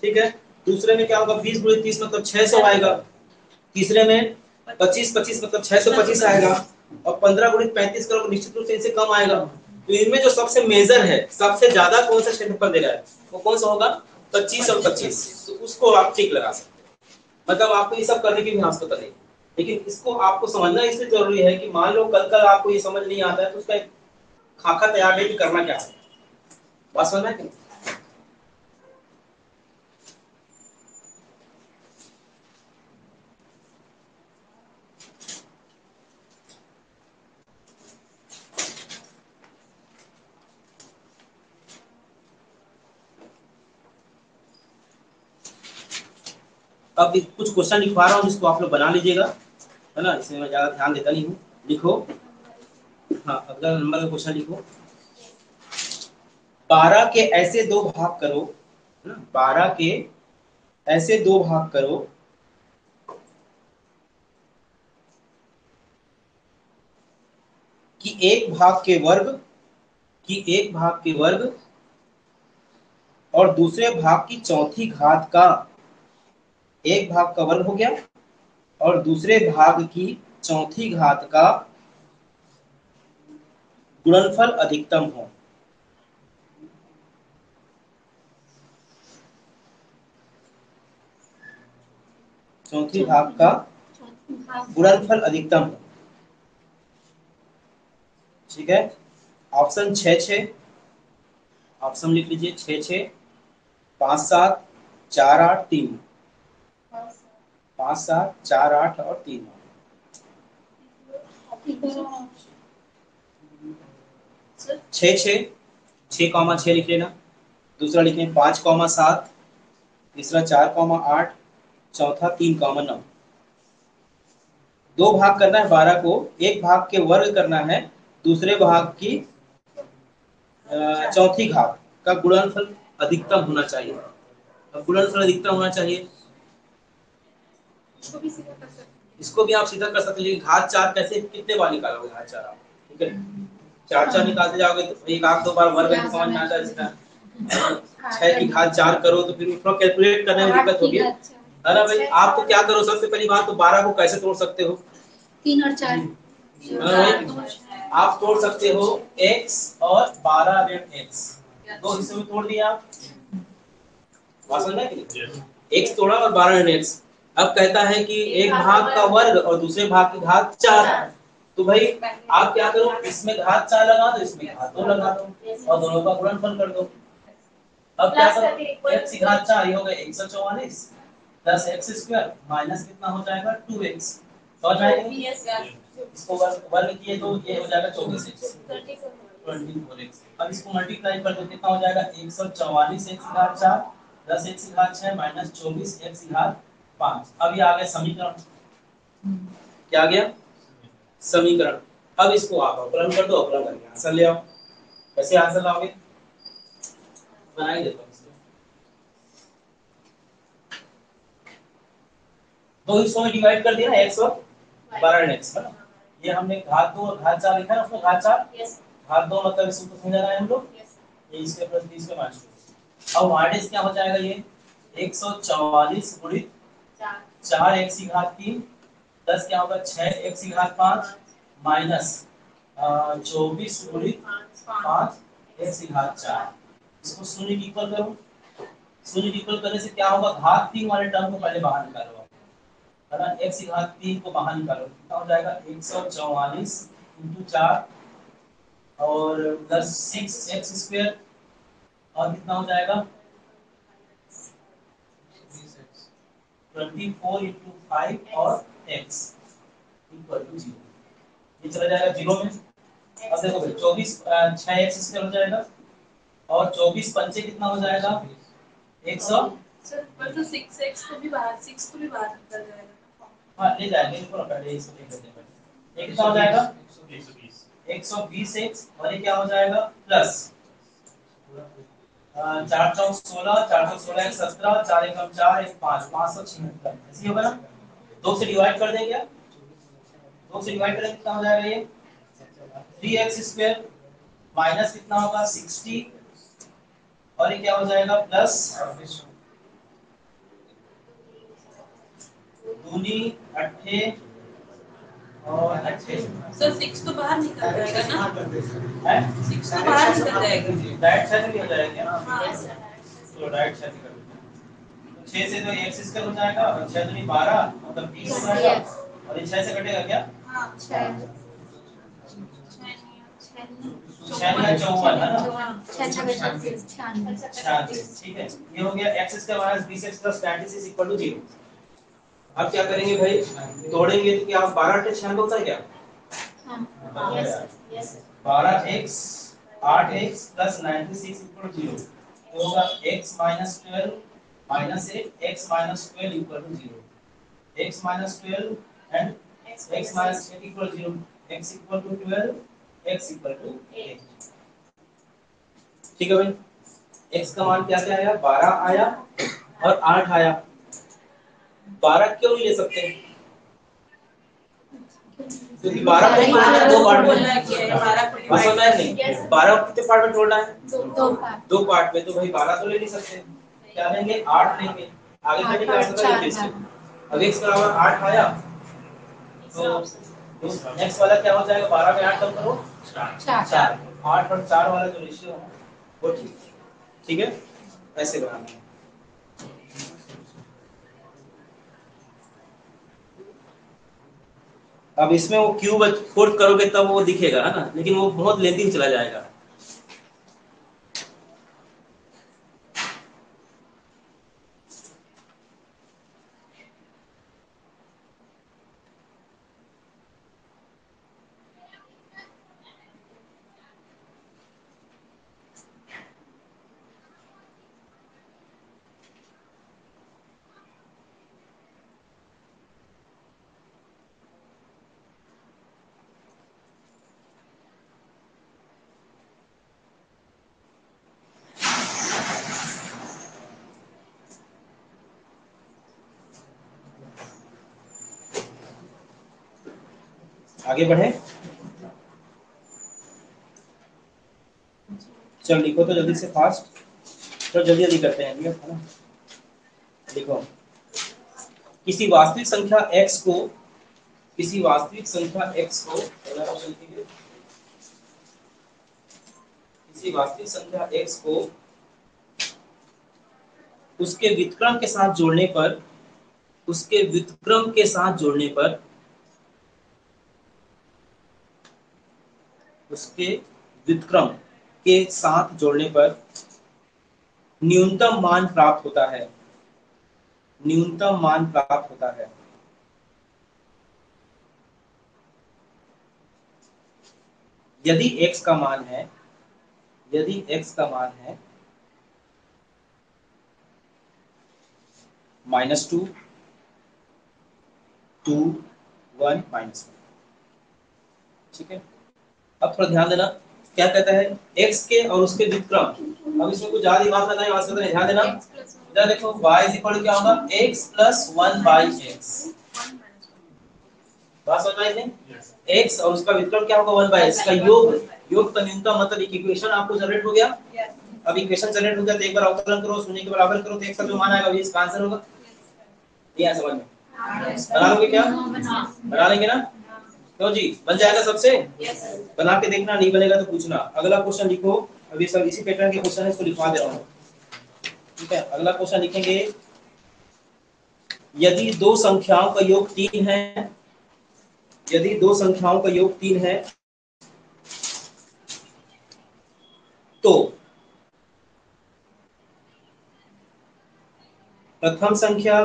ठीक है। दूसरे में क्या होगा 20 गुणित 30 मतलब 600 आएगा। तीसरे में 25 25 मतलब 625 आएगा और 15 गुणित 35 करोगे निश्चित रूप से इनसे कम आएगा। तो इनमें जो सबसे मेजर है, सबसे ज्यादा कौन सा क्षेत्रफल दे रहा है वो कौन सा होगा 25 और 25, तो उसको आप ठीक लगा सकते हैं। मतलब आपको ये सब करने की भी आवश्यकता नहीं, लेकिन इसको आपको समझना इसलिए जरूरी है कि मान लो कल आपको ये समझ नहीं आता है तो उसका एक खाका तैयार है कि करना क्या है, बात समझना है कि अब कुछ क्वेश्चन लिखवा रहा हूँ जिसको आप लोग बना लीजिएगा है ना, इसमें मैं ज्यादा ध्यान देता नहीं हूँ। लिखो हाँ अगला नंबर का क्वेश्चन लिखो 12 के ऐसे 2 भाग करो है ना, 12 के ऐसे 2 भाग करो कि एक भाग के वर्ग और दूसरे भाग की चौथी घात का, एक भाग का वर्ग हो गया और दूसरे भाग की चौथी घात का गुणनफल अधिकतम हो। चौथी भाग का गुणनफल अधिकतम हो, ठीक है। ऑप्शन 6 ऑप्शन लिख लीजिए 6 5 7 4 8 3 5 7 4 8 और 3 6 लिख लेना, दूसरा लिखें 5,7, तीसरा 4,8, चौथा 3,9। 2 भाग करना है 12 को, एक भाग के वर्ग करना है, दूसरे भाग की चौथी घात का गुणनफल अधिकतम होना चाहिए। अब गुणनफल अधिकतम होना चाहिए, इसको भी आप सीधा कर सकते हैं, लेकिन घात 4 कैसे कितने बार निकालोगे घात 4 आप, ठीक है। 4 निकालते जाओगे तो 1 8 2 बार वर्ग समझ में आता है इसका, 6 की घात 4 करो तो फिर थोड़ा कैलकुलेट करने में दिक्कत होगी। अरे भाई आप तो क्या करो, सबसे पहली बात तो 12 को कैसे तोड़ सकते हो? 3 और 4 आप तोड़ सकते हो x और 12 ऋण x, दो हिस्सों में तोड़ दिया आप। बात समझ में आई? x तोड़ा और 12 ऋण x। अब कहता है कि एक भाग का वर्ग और दूसरे भाग की घात 4। तो भाई आप क्या करो, इसमें घात 4 लगा दो, इसमें घात 2 लगा दो और दोनों का गुणनफल कर दो। अब क्या करो, x की घात 4 ये हो गया 144 प्लस x स्क्वायर माइनस कितना हो जाएगा 2x। समझ में आएगा? इसको वर्ग किए तो ये हो जाएगा 24x 24x। अब इसको मल्टीप्लाई कर दो, कितना हो जाएगा 144 x की घात 4 प्लस x की घात 6 माइनस 24 x की घात 5। अब ये आ गया समीकरण। क्या आ गया? समीकरण। अब इसको आप अवकलन कर दो, अवकलन करके आंसर ले आओ। कैसे आंसर लाओगे? बना ही देता हूं। दो हिस्सों में डिवाइड कर दिया ना, x और 12 x है ना। ये हमने घात 2 और घात 4 लिखा है, उसमें घात 4 घात 2 मतलब इसको तो समझ आ रहा है हम लोग, ये इसके प्लस 20 के माइनस 2। अब माइनस क्या हो जाएगा, ये 144 गुणित 4 x की घात 3 प्लस क्या होगा 6 x की घात 5 माइनस 24 गुणित 5 x की घात 4। इसको शून्य की इक्वल करो। शून्य की इक्वल करने से क्या होगा, घात 3 वाले टर्म को पहले बाहर निकालो, है ना। x की घात 3 को बाहर निकालो, कितना हो जाएगा 144 × 4 और प्लस 6x स्क्वायर और कितना हो जाएगा 24 × 5 और x इक्वल टू 0। ये चला जाएगा 0 में। अब देखो भाई 24 6x स्क्वायर हो जाएगा और 24 पंचे कितना हो जाएगा 100। सर पर तो 6x को भी बाहर 6 को भी बाहर निकल जाएगा। हाँ ले जाएंगे, इसको पहले इसको ले लेते हैं। ये कितना हो जाएगा 120x और ये क्या हो जाएगा प्लस 4 चौक 16 4 चौक 16 1 17 4 1 4 1 5 576 ऐसे होगा ना। 2 से डिवाइड कर दें क्या, 2 से डिवाइड करें कितना हो जाएगा ये 3x स्क्वायर माइनस कितना होगा 60 और ये क्या हो जाएगा प्लस दूनी 8 और 8। सर 6 तो बाहर निकल जाएगा ना, है 6 तो बाहर निकल जाएगा। डायरेक्ट साइड में हो जाएगा ना, हाँ तो डायरेक्ट साइड कर देते हैं। 6 से तो x स्क्वायर हो जाएगा और 6 दूनी 12 मतलब 20 हो जाएगा और ये 6 से कटेगा क्या हाँ 6 6 या 54 है ना 96 ठीक है। ये हो गया x square minus 20x plus 96 is equal to 0। अब क्या करेंगे भाई, तोड़ेंगे तो क्या 12 8 96 होता है क्या? हाँ yes 12x 8x plus 96 equal to 0। तो होगा x minus 12 minus 8 x minus 12 equal to 0। x minus 12 and x minus 8 equal to 0। x equal to 12 x equal to 8। ठीक है भाई, x का मान क्या क्या आया 12 आया और 8 आया। 12 क्यों नहीं ले सकते, क्योंकि 12 को तोड़ना है 2 पार्ट में। बस होता है नहीं, 12 को कितने पार्ट में तोड़ना है 2 पार्ट में, तो भाई 12 तो ले नहीं सकते, क्या लेंगे 8 लेंगे। आगे का क्या आंसर है इसके, अब x बराबर 8 आया तो नेक्स्ट वाला क्या हो जाएगा 12 में 8 कम करो 4। 8 और 4 वाला जो रेशियो है वो ठीक है ऐसे बनाना है। अब इसमें वो क्यूब फोर्थ करोगे तब वो दिखेगा, है ना, लेकिन वो बहुत लेंथी चला जाएगा। आगे बढ़े, चल लिखो तो जल्दी से फास्ट। तो जल्दी जल्दी करते हैं, ठीक है ना। देखो, किसी वास्तविक संख्या x को किसी वास्तविक संख्या x को उसके व्युत्क्रम के साथ जोड़ने पर न्यूनतम मान प्राप्त होता है। यदि x का मान है -2, 2, 1, -1, ठीक है। अब थोड़ा ध्यान देना, क्या कहता है x के और उसके व्युत्क्रम। अब इसमें कुछ ज्यादा दिमाग लगाने वास्ते नहीं, ध्यान देना। इधर देखो y क्या होगा, x + 1/x। बात समझ में आई? x और उसका व्युत्क्रम क्या होगा, 1/x का योग का न्यूनतम, मतलब एक इक्वेशन आपको जनरेट हो गया। अब इक्वेशन जनरेट हो गया तो एक बार अवकलन करो, शून्य के बराबर करो, तो x का जो मान आएगा वही इसका आंसर होगा। ये समझ में बना लोगे क्या? बना लेंगे ना? क्यों जी, बन जाएगा सबसे? बना के देखना, नहीं बनेगा तो पूछना। अगला क्वेश्चन लिखो, अभी सब इसी पैटर्न के क्वेश्चन है, इसको लिखवा दे रहा हूँ, ठीक है। अगला क्वेश्चन लिखेंगे, यदि दो संख्याओं का योग 3 है, तो प्रथम संख्या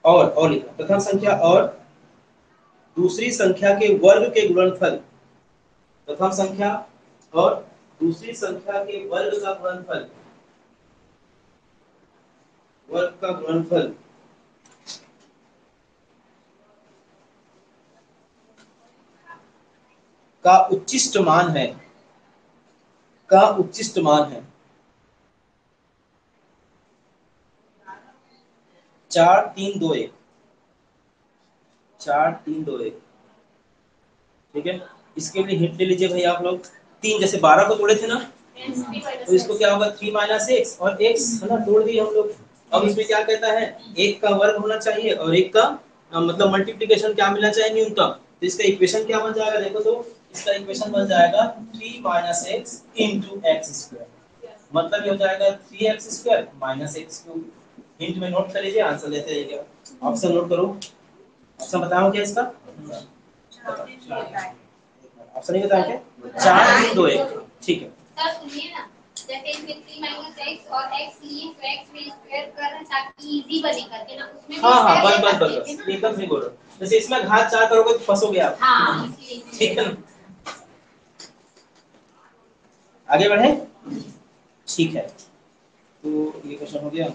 और दूसरी संख्या के वर्ग के गुणनफल, प्रथम संख्या और दूसरी संख्या के वर्ग का गुणनफल का उच्चिष्ट मान है 4, 3, 2, 1। 4, 3, 2, 1, ठीक है। इसके लिए हिंट ले लीजिए भाई आप लोग। 3 जैसे 12 को तोड़े थे ना, तो इसको क्या होगा, 3 - x, और x है ना, तोड़ दिए हम लोग। अब इसमें क्या कहता है, 1 का वर्ग होना चाहिए और 1 का मतलब मल्टीप्लिकेशन क्या मिलना चाहिए, न्यूनतम। तो इसका इक्वेशन क्या बन जाएगा, देखो तो इसका इक्वेशन बन जाएगा 3 - x × x²। मतलब ये हो जाएगा 3x² - x³। हिंट में नोट कर लीजिए, आंसर लेते रहिएगा। ऑप्शन नोट करो, ऑप्शन बताओ क्या इसका, ऑप्शन नहीं बताया क्या? 4, 3, 2, 1, ठीक है। सर सुनिए ना, जैसे इसमें 3 - x और x लिए तो x में स्क्वायर कर रहे हैं ताकि इजी बने करके ना, उसमें भी हाँ, बस एकदम सही बोल रहे हो। जैसे इसमें घात 4 करोगे तो फंसोगे आप। हाँ, ठीक है ना, आगे बढ़े, ठीक है। तो ये क्वेश्चन हो गया।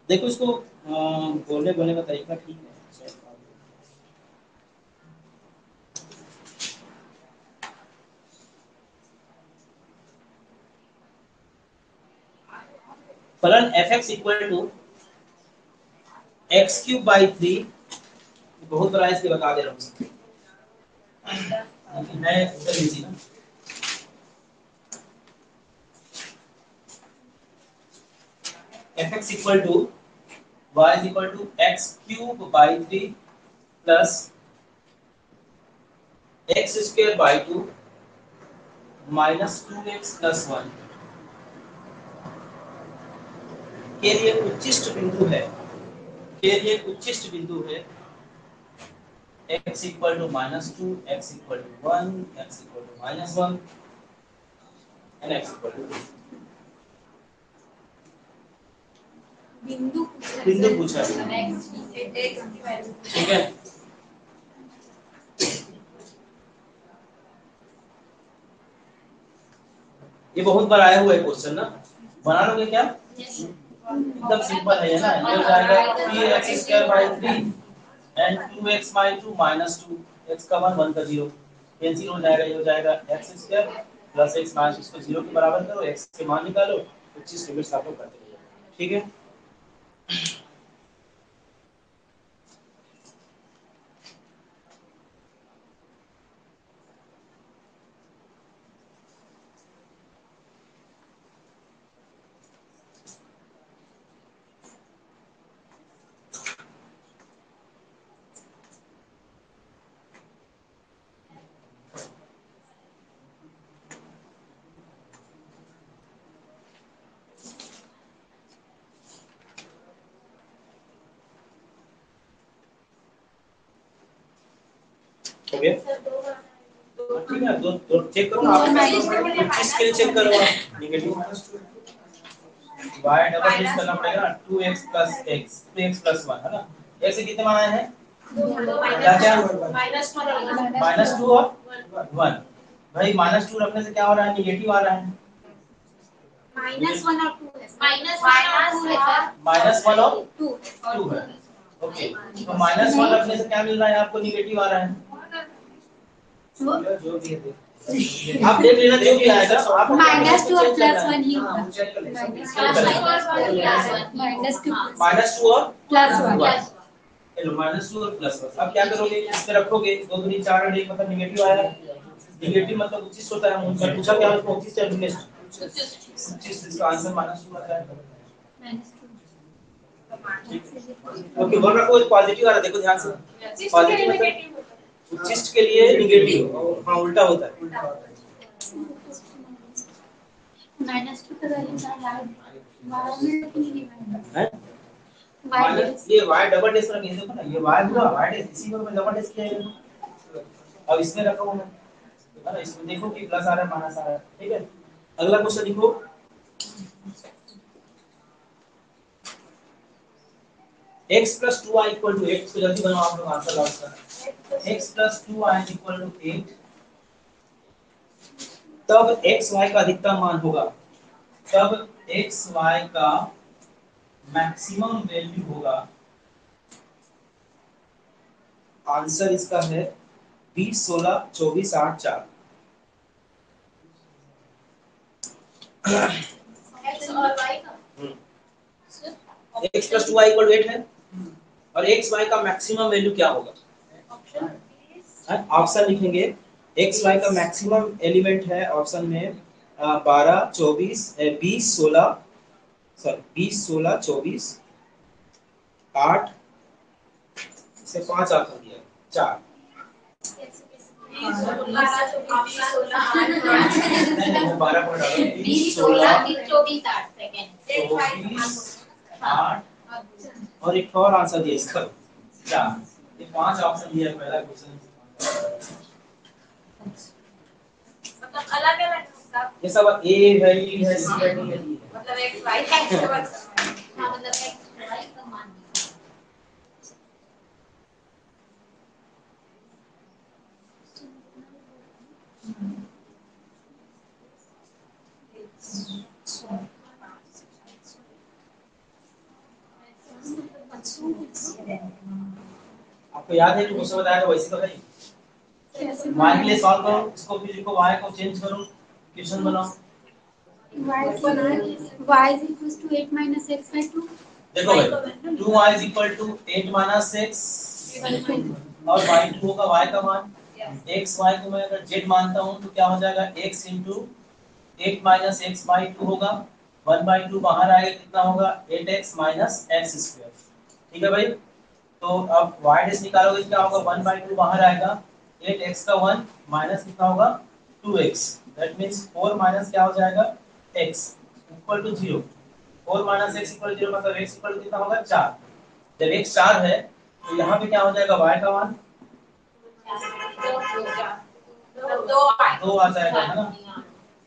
देखो इसको बोलने का तरीका ठीक है। फलन f(x) = x³/3, बहुत बड़ा, इसलिए बता दे रहा हूँ। मैं उत्तर लीजिए ना, f(x) = y = x³/3 plus x²/2 -2x + 1 के लिए उच्चिष्ट बिंदु है x = -2, x = 1, x = -1 and x = 2। बिंदु पूछा है, ठीक है। ये बहुत बार आया हुआ है क्वेश्चन ना, बना लोगे क्या? एकदम सिंपल है ना, ये हो जाएगा 3x²/3 and 2x/2 -2, x का 1, 1 का 0, कैंसिल हो जाएगा। ये हो जाएगा x² प्लस एक्स माइनस इसको 0 के बराबर करो, x के मान निकालो, 25 लिमिट्स आपको करते रहिए, ठीक है। हो गया, ठीक है। दो दो चेक करो आप, 25 के लिए चेक करो आप, नेगेटिव y डबल यूज करना पड़ेगा ना, 2x plus x 2x plus 1 है ना, ऐसे कितने मान आए हैं, क्या क्या -2 और 1। भाई -2 रखने से क्या हो रहा है, निगेटिव आ रहा है, -1 और 2 है, -1 और 2 है, ओके। तो -1 रखने से क्या मिल रहा है आपको, निगेटिव आ रहा है, जो भी है आप देख लेना, जो भी आएगा आप -2 और +1 ही होगा, -2 और +1 चलो -2 और +1। अब क्या करोगे, इस पे रखोगे, 2 दूनी 4 और 1 मतलब निगेटिव आया, निगेटिव मतलब 25 होता है, मुझे पूछा क्या, 25 से नेक्स्ट 25, इसका आंसर -2 आता है, ओके। बोल रखो पॉजिटिव आ रहा है, देखो ध्यान से, पॉजिटिव मतलब 25 के लिए निगेटिव, हाँ उल्टा होता है, -2 का वैल्यू क्या है, माइनस ये y डबल डेश रखेंगे, देखो ना ये y हुआ, y डेश इसी को डबल डेश किया है, अब इसमें रखो है ना, इसमें देखो कि प्लस आ रहा है माइनस आ रहा है, ठीक है। अगला क्वेश्चन लिखो, x plus 2y equal to 8, तो जल्दी बनाओ आप लोग आंसर लाओ इसका, x plus 2y equal to 8, तब x y का अधिकतम मान होगा, तब x y का मैक्सिमम वैल्यू होगा, आंसर इसका है 20 16 24 8 4। x और y का x plus 2y equal to 8 है, और x y का मैक्सिमम वैल्यू क्या होगा, ऑप्शन लिखेंगे, x y का मैक्सिमम एलिमेंट है ऑप्शन में 12 24 20 16, सॉरी 20 16 24 8 से 5 ऑप्शन दिया है 4, नहीं 12 को डालो, 20 16 24 8 सेकंड 8 और एक और आंसर दिया इसका 4, ये 5 ऑप्शन दिया है पहला क्वेश्चन, मतलब अलग अलग ये सब ए है, ई है, सी है, डी है, मतलब एक y है हां मतलब x y का मान आपको याद है कि मुझसे बताया था वैसे तो नहीं, y के लिए सॉल्व करो, इसको फिर लिखो, y को चेंज करो, इक्वेशन बनाओ, y is equals to 8 minus x by 2, देखो भाई 2y is equal to 8 minus x और y2 होगा y का मान, x y को मैं अगर z मानता हूं तो क्या हो जाएगा, x into 8 minus x by 2 होगा, 1 by 2 बाहर आएगा, कितना होगा 8x minus x square, ठीक है भाई। तो अब y डैश निकालोगे क्या होगा, 1 by 2 बाहर आएगा, 8x का 1 माइनस कितना होगा 2x, दैट मींस 4 माइनस क्या हो जाएगा x equal to 0, 4 minus x equal to 0 मतलब x इक्वल टू कितना होगा 4, जब x 4 है तो यहाँ पे क्या हो जाएगा y का मान 2 आ जाएगा, है ना,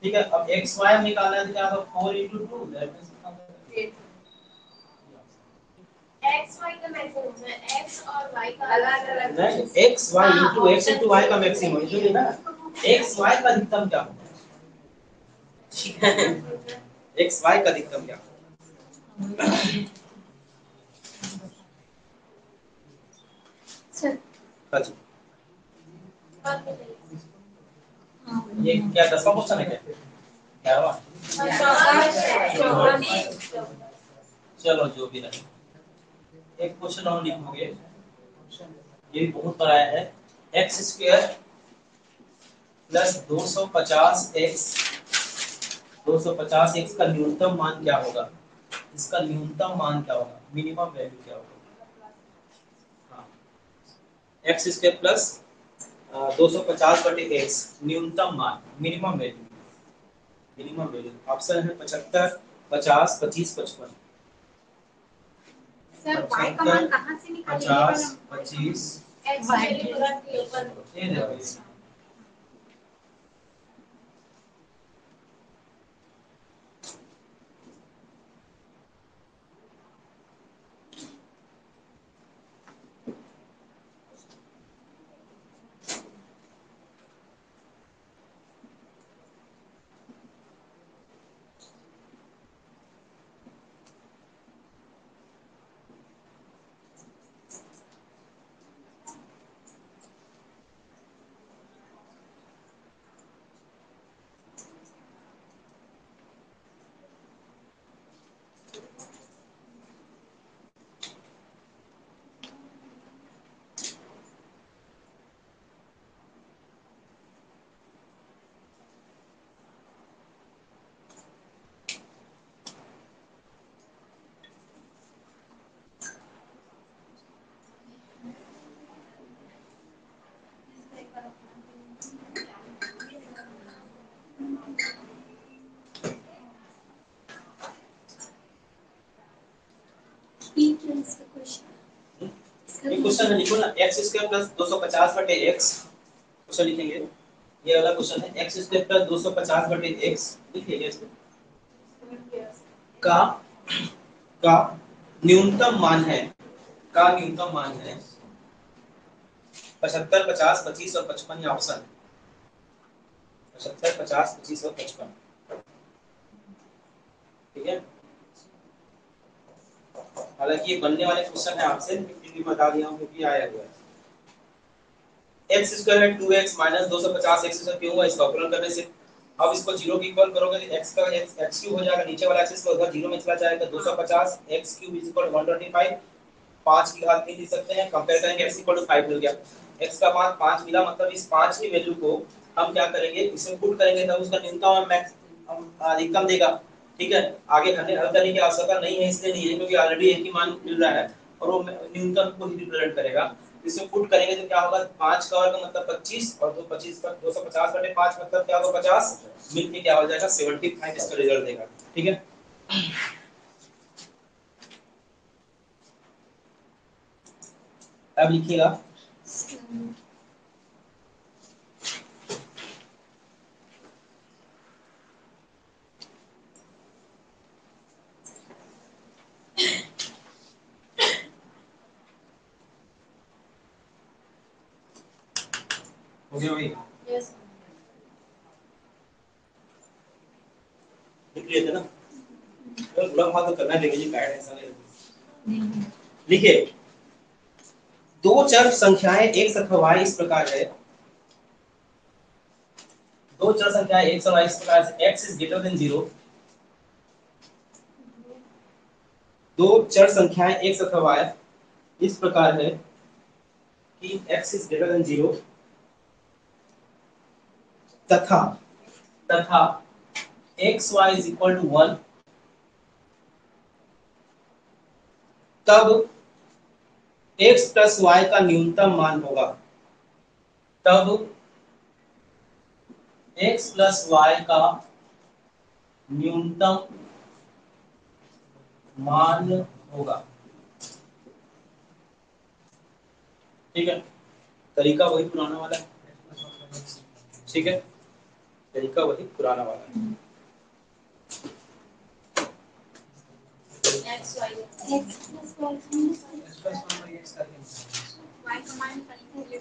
ठीक है। अब x y हम निकालना है तो क्या होगा 4 into 2, दैट मींस कितना होगा x y का मैक्सिमम है, x और y का अलग अलग नहीं, x y into y का मैक्सिमम, इधर है ना, x y का अधिकतम क्या होगा, ठीक है, x y का अधिकतम क्या होगा, सर अच्छा हाँ ये क्या 10वां क्वेश्चन है क्या? 11वां? चलो जो भी रहे, एक क्वेश्चन और लिखोगे, ये बहुत बड़ा है। एक्स स्क्वायर प्लस 250 एक्स का न्यूनतम मान क्या होगा? इसका न्यूनतम मान क्या होगा, मिनिमम वैल्यू क्या होगा? हाँ, एक्स स्क्वायर प्लस 250 बटे एक्स, न्यूनतम मान, मिनिमम वैल्यू ऑप्शन है 75, 50, 25, 55। सर y का मान कहाँ से निकालेंगे? 50, 25, x वैल्यू तुरंत के ऊपर ये देखो। ये क्वेश्चन है, लिखो ना, एक्स स्क्वायर प्लस 250 बटे एक्स, क्वेश्चन लिखेंगे। ये वाला क्वेश्चन है, एक्स स्क्वायर प्लस 250 बटे एक्स, लिखिए इसको, का का न्यूनतम मान है, का न्यूनतम मान है 75, 50, 25 और 55। ये ऑप्शन है 75, 50, 25 और 55। ठीक है, हालांकि ये बनने वाले क्वेश्चन है आपसे, फिर भी बता दिया हूं क्योंकि आया हुआ है। एक्स स्क्वायर है 2x माइनस 250 एक्स स्क्वायर क्यों हुआ, इसका अवकलन करने से। अब इसको 0 की इक्वल करोगे तो x का x क्यूब हो जाएगा, नीचे वाला एक्सिस को उधर 0 में चला जाएगा, 250 x क्यूब इज इक्वल 125, 5 की घात 3 लिख सकते हैं, कंपेयर करेंगे x इक्वल टू 5 मिल गया। x का मान 5 मिला, मतलब इस 5 की वैल्यू को हम क्या करेंगे, इसमें पुट करेंगे तब उसका न्यूनतम और मैक्स अधिकतम देगा। ठीक है, आगे हल करने की आवश्यकता नहीं है, इसलिए नहीं है क्योंकि ऑलरेडी एक ही मान मिल रहा है और वो न्यूनतम को ही रिप्रेजेंट करेगा। इसमें पुट करेंगे तो क्या होगा, 5 का वर्ग मतलब 25 और 25 पर 250 बटे 5 मतलब क्या होगा 50, मिलके क्या हो जाएगा 75, इसका रिजल्ट देगा। ठीक है, अब लिखिएगा हो गया भाई, यस लिख लिए थे ना, तो बुरा बात तो करना है लेकिन ये गाइड ऐसा नहीं। लिखिए, दो चर संख्याएं x तथा y इस प्रकार है, दो चर संख्याएं x और y इस प्रकार से, x इज ग्रेटर देन 0, दो चर संख्याएं x तथा y इस प्रकार है कि x इज ग्रेटर देन 0 तथा तथा x y is equal to 1, तब x प्लस वाई का न्यूनतम मान होगा, तब x प्लस वाई का न्यूनतम मान होगा। ठीक है, तरीका वही पुराना वाला है। ठीक है, तरीका वही पुराना वाला है। x y x plus y y command करेंगे।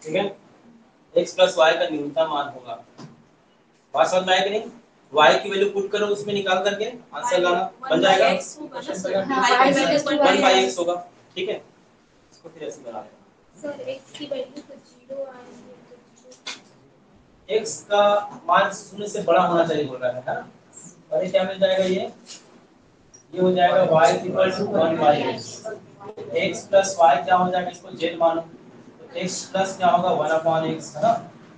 ठीक है, x प्लस वाई का न्यूनतम मान होगा। बात समझ में आया कि नहीं? y की वैल्यू पुट करो उसमें निकाल करके आंसर लाना, बन जाएगा 1/x होगा। ठीक है, इसको फिर ऐसे बना लेना। सर x की वैल्यू तो 0 आएगी तो x का मान शून्य से बड़ा होना चाहिए बोल रहा है ना, और ये क्या मिल जाएगा, ये हो जाएगा y equal to 1/x। x plus y क्या हो जाएगा, इसको z मानो, तो x प्लस क्या होगा 1/x है ना,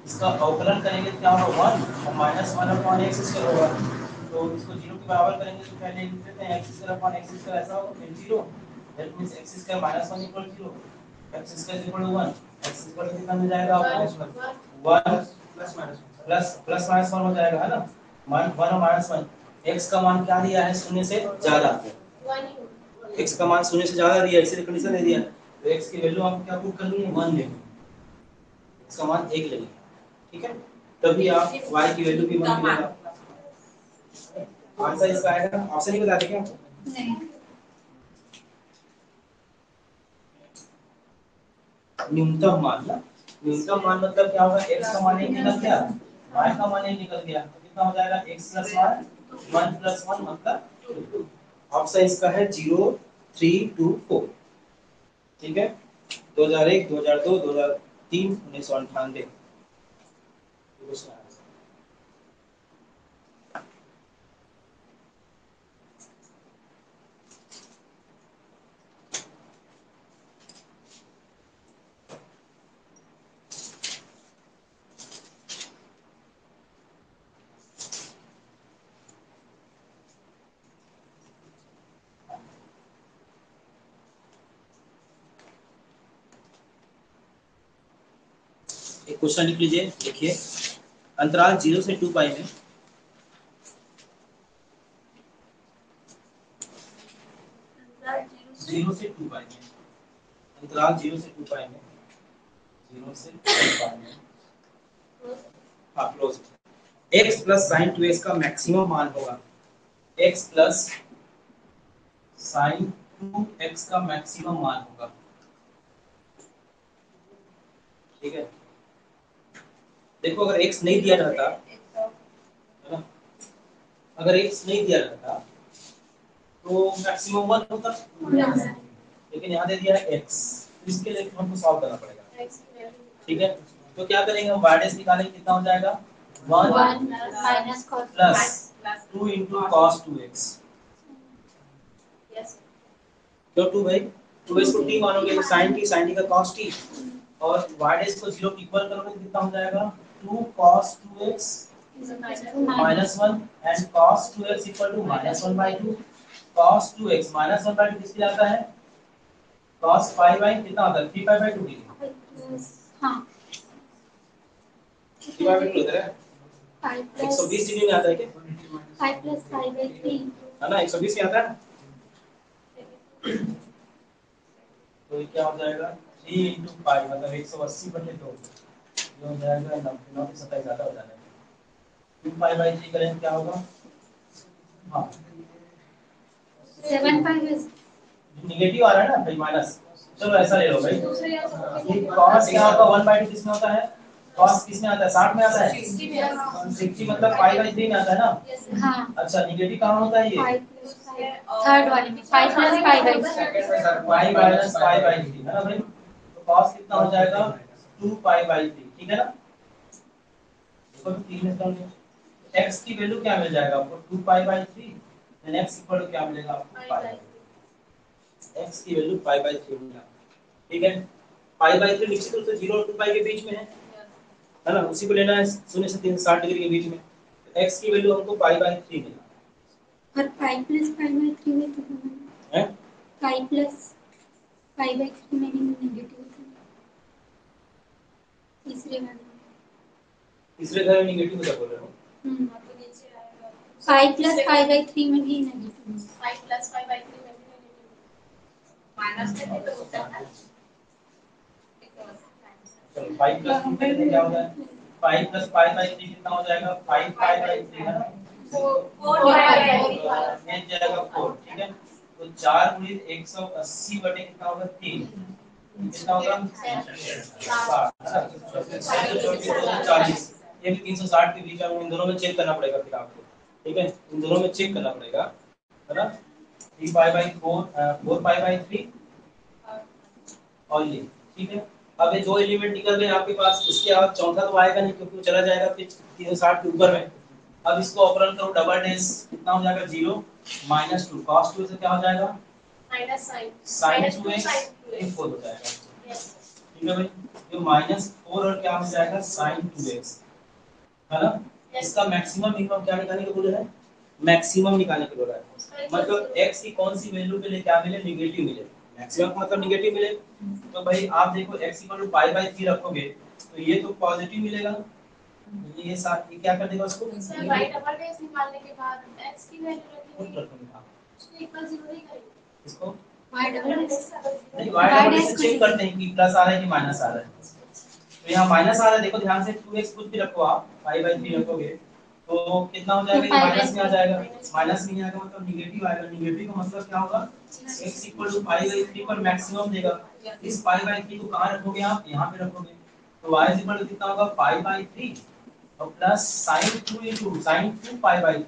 इसका अवकलन करेंगे तो क्या होगा 1 और माइनस 1/x स्क्वायर होगा, तो इसको 0 के बराबर करेंगे तो पहले लिख देते हैं x square upon x square, ऐसा होगा फिर 0, that means x square minus 1 equal 0, x square equal to 1, x square कितना मिल जाएगा आपको 1 प्लस माइनस 1 हो जाएगा है ना, 1 और माइनस 1, x का मान क्या दिया है, शून्य से ज्यादा, x का मान शून्य से ज्यादा दिया, इसलिए कंडीशन दे दिया, तो x की वैल्यु आप क्या पुट कर लेंगे 1 लेंगे, x का मान 1 लेंगे, ठीक है, तभी आप y की वैल्यू भी 1 मिलेगा। आंसर इसका आएगा, ऑप्शन नहीं बताते क्या नहीं। न्यूनतम मान ना, न्यूनतम मान मतलब क्या होगा, x का मान 1 निकल गया, y का मान 1 निकल गया, तो कितना हो जाएगा x + y 1 + 1 मतलब ऑप्शन इसका है 0 3 2 4। ठीक है, 2001 2002 2003 1998। एक क्वेश्चन लिख लीजिए, देखिए अंतराल 0 से 2 पाई में जीरो से 2 पाई में, अंतराल 0 से 2 पाई में, 0 से 2 पाई में, हाँ close, x plus sign 2x का मैक्सिमम मान होगा, x प्लस साइन 2x का मैक्सिमम मान होगा। ठीक है, देखो अगर x नहीं दिया रहता है ना, अगर x नहीं दिया रहता तो मैक्सिमम 1 होता, लेकिन यहाँ दे दिया है x, इसके लिए हमको सॉल्व करना पड़ेगा। ठीक है, तो क्या करेंगे हम y' निकालेंगे, कितना हो जाएगा 1 minus cos plus 2 × cos 2x, क्यों 2 भाई, 2x को t मानोगे तो sin t का cos t, और y' को 0 इक्वल करोगे तो कितना हो जाएगा 2 cos 2x -1 and cos 2x equal to -1/2, cos 2x -1/2 किसके आता है, cos pi बाय कितना होता है 3 pi/2 हाँ 3 pi/2 होता है, 120 डिग्री में आता है क्या, 5 + 5/3 है ना, 120 में आता है, तो ये क्या हो जाएगा 3 × pi मतलब 180/2, ये हो जाएगा 9 के 27 ज्यादा हो जाएगा, 2 pi/3 करें क्या होगा, हाँ 7 pi नेगेटिव आ रहा है ना भाई माइनस, चलो ऐसा ले लो भाई, cos क्या होगा 1/2 किसमें होता है, cos किसमें आता है 60 में आता है, 60 मतलब pi/3 में आता है ना, हाँ अच्छा नेगेटिव कहाँ होता है ये, थर्ड वाले में 5 + 5/3 pi माइनस pi/3 है ना भाई, तो cos कितना हो जाएगा 2 pi/3, ठीक है ना, इसको 3 में कर लो, x की वैल्यू क्या मिल जाएगा आपको 2 pi/3, then x equal to क्या मिलेगा आपको pi, x की वैल्यू pi/3 मिला, ठीक है, pi/3 निश्चित रूप से 0 और 2 पाई के बीच में है ना, उसी को लेना है 0 से 360 डिग्री के बीच में, तो x की वैल्यू हमको pi/3 मिला, और 5 + 5/3 में कितना है 5 + 5/3 में नेगेटिव तीसरे वाले तीसरे घर में नेगेटिव क्या बोल रहे हो, 5 + 5/3 में भी नेगेटिव 5 + 5/3 में भी नेगेटिव माइनस में तो होता है, चलो 5 + 3 में क्या हो जाएगा 5 + 5/3 कितना हो जाएगा 5 pi/3 है ना, 4 मिल जाएगा 4, ठीक है, तो 4 × 180 बटे कितना होगा 3, कितना होगा 40। ये भी 360 के बीच में, इन दोनों में चेक करना पड़ेगा फिर आपको, ठीक है, इन दोनों में चेक करना पड़ेगा, है ना। 3 पाई बाई 4 4 पाई बाई 3 और ये, ठीक है। अब ये दो एलिमेंट निकल गए आपके पास, इसके बाद चौथा तो आएगा नहीं क्योंकि वो चला जाएगा फिर 360 के ऊपर में। अब इसको ऑपरेंड करो डबल डेश, कितना हो जाएगा 0 -2 cos 2 से क्या हो जाएगा sin 2x, ये 4 हो जाएगा, ठीक है भाई। ये -4 और क्या हो जाएगा sin 2x, है ना। इसका मैक्सिमम मिनिमम क्या निकालने को बोला है, मैक्सिमम निकालने को बोला है, मतलब x की कौन सी वैल्यू पे ले क्या मिले, नेगेटिव मिले, मैक्सिमम का मतलब नेगेटिव मिले। तो भाई आप देखो x पाई बाई 3 रखोगे तो ये तो पॉजिटिव मिलेगा, ये साथ ये क्या कर देगा उसको, सर y डबल डेश निकालने के बाद x की वैल्यू खुद रखेंगे, रखूंगा उसको इक्वल 0 नहीं करेंगे, इसको y डबल डेश नहीं, y डबल डेश चेक करते हैं कि प्लस आ रहा है कि माइनस आ रहा है। तो यहाँ माइनस आ रहा है, देखो ध्यान से 2x खुद भी रखो, आप पाई बाई 3 रखोगे तो कितना हो जाएगा, माइनस में आ जाएगा, माइनस में आएगा मतलब निगेटिव आएगा, निगेटिव का मतलब क्या होगा x पाई बाई 3 पर मैक्सिमम देगा। इस पाई बाई 3 को कहाँ रखोगे आप, यहाँ पे रखोगे, तो y कितना होगा पाई बाई 3 और plus sin 2 into sin 2 pi by 3,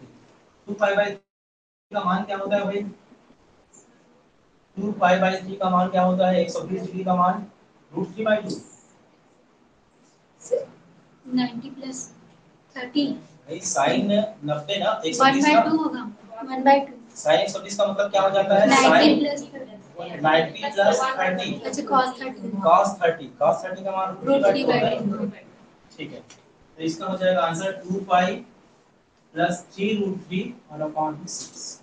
2 pi by 3 का मान क्या होता है भाई, 2 पाई बाई 3 का मान क्या होता है, 120 डिग्री का मान √3/2, 90 प्लस 30 भाई sin 90 ना 120 1/2 का होगा 1/2 sin 120 का मतलब क्या हो जाता है, 90 sin प्लस 90 प्लस 30 अच्छा cos 30 cos 30 का मान √3/2 होता है, ठीक है। तो इसका हो जाएगा आंसर 2 पाई प्लस 3 √3 और अपॉन 6।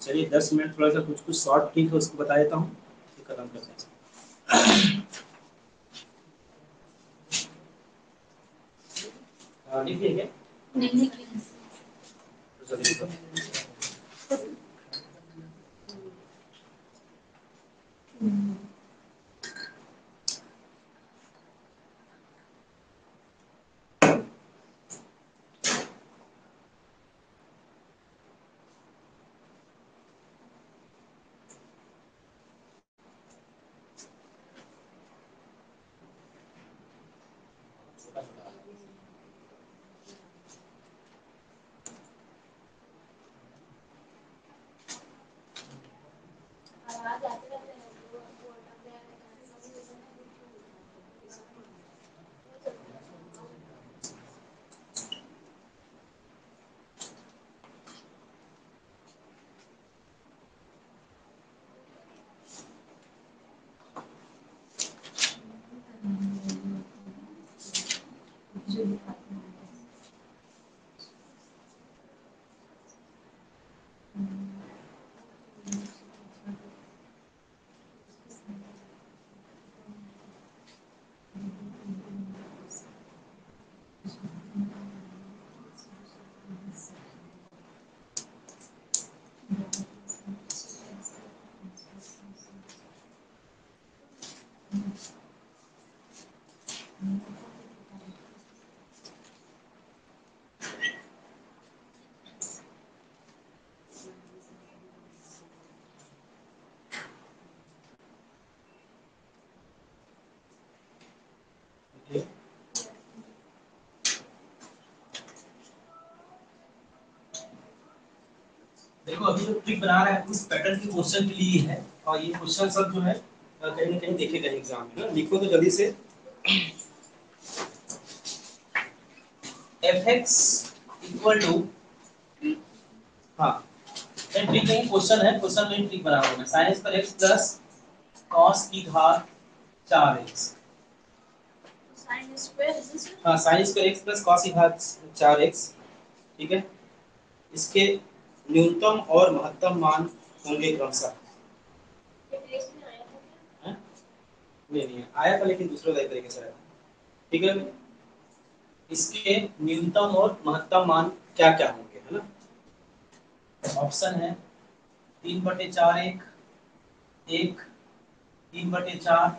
चलिए 10 मिनट थोड़ा सा कुछ कुछ शॉर्ट ट्रिक है उसको बता देता हूँ, फिर खत्म करते हैं। लिख दिए क्या? नहीं लिखी तो जल्दी लिखो। आवाज आते रहते हैं वो अटक गया है देखो अभी जो ट्रिक बना रहा है उस पैटर्न के क्वेश्चन के लिए है, और ये क्वेश्चन सब जो है कहीं ना कहीं देखे गए एग्जाम में ना, लिखो तो जल्दी से। fx इक्वल टू, हाँ ट्रिक नहीं क्वेश्चन है, क्वेश्चन में ट्रिक बना रहा हूं मैं, sin पर x प्लस cos की घात 4x, sin square is this हाँ sin पर x प्लस cos की घात 4x, ठीक है। इसके न्यूनतम और महत्तम मान होंगे क्रमशः, हैं? नहीं आया था लेकिन दूसरे तरीके से आया था, ठीक है। इसके न्यूनतम और महत्तम मान क्या क्या होंगे, है ना। ऑप्शन है 3/4 1, एक 3/4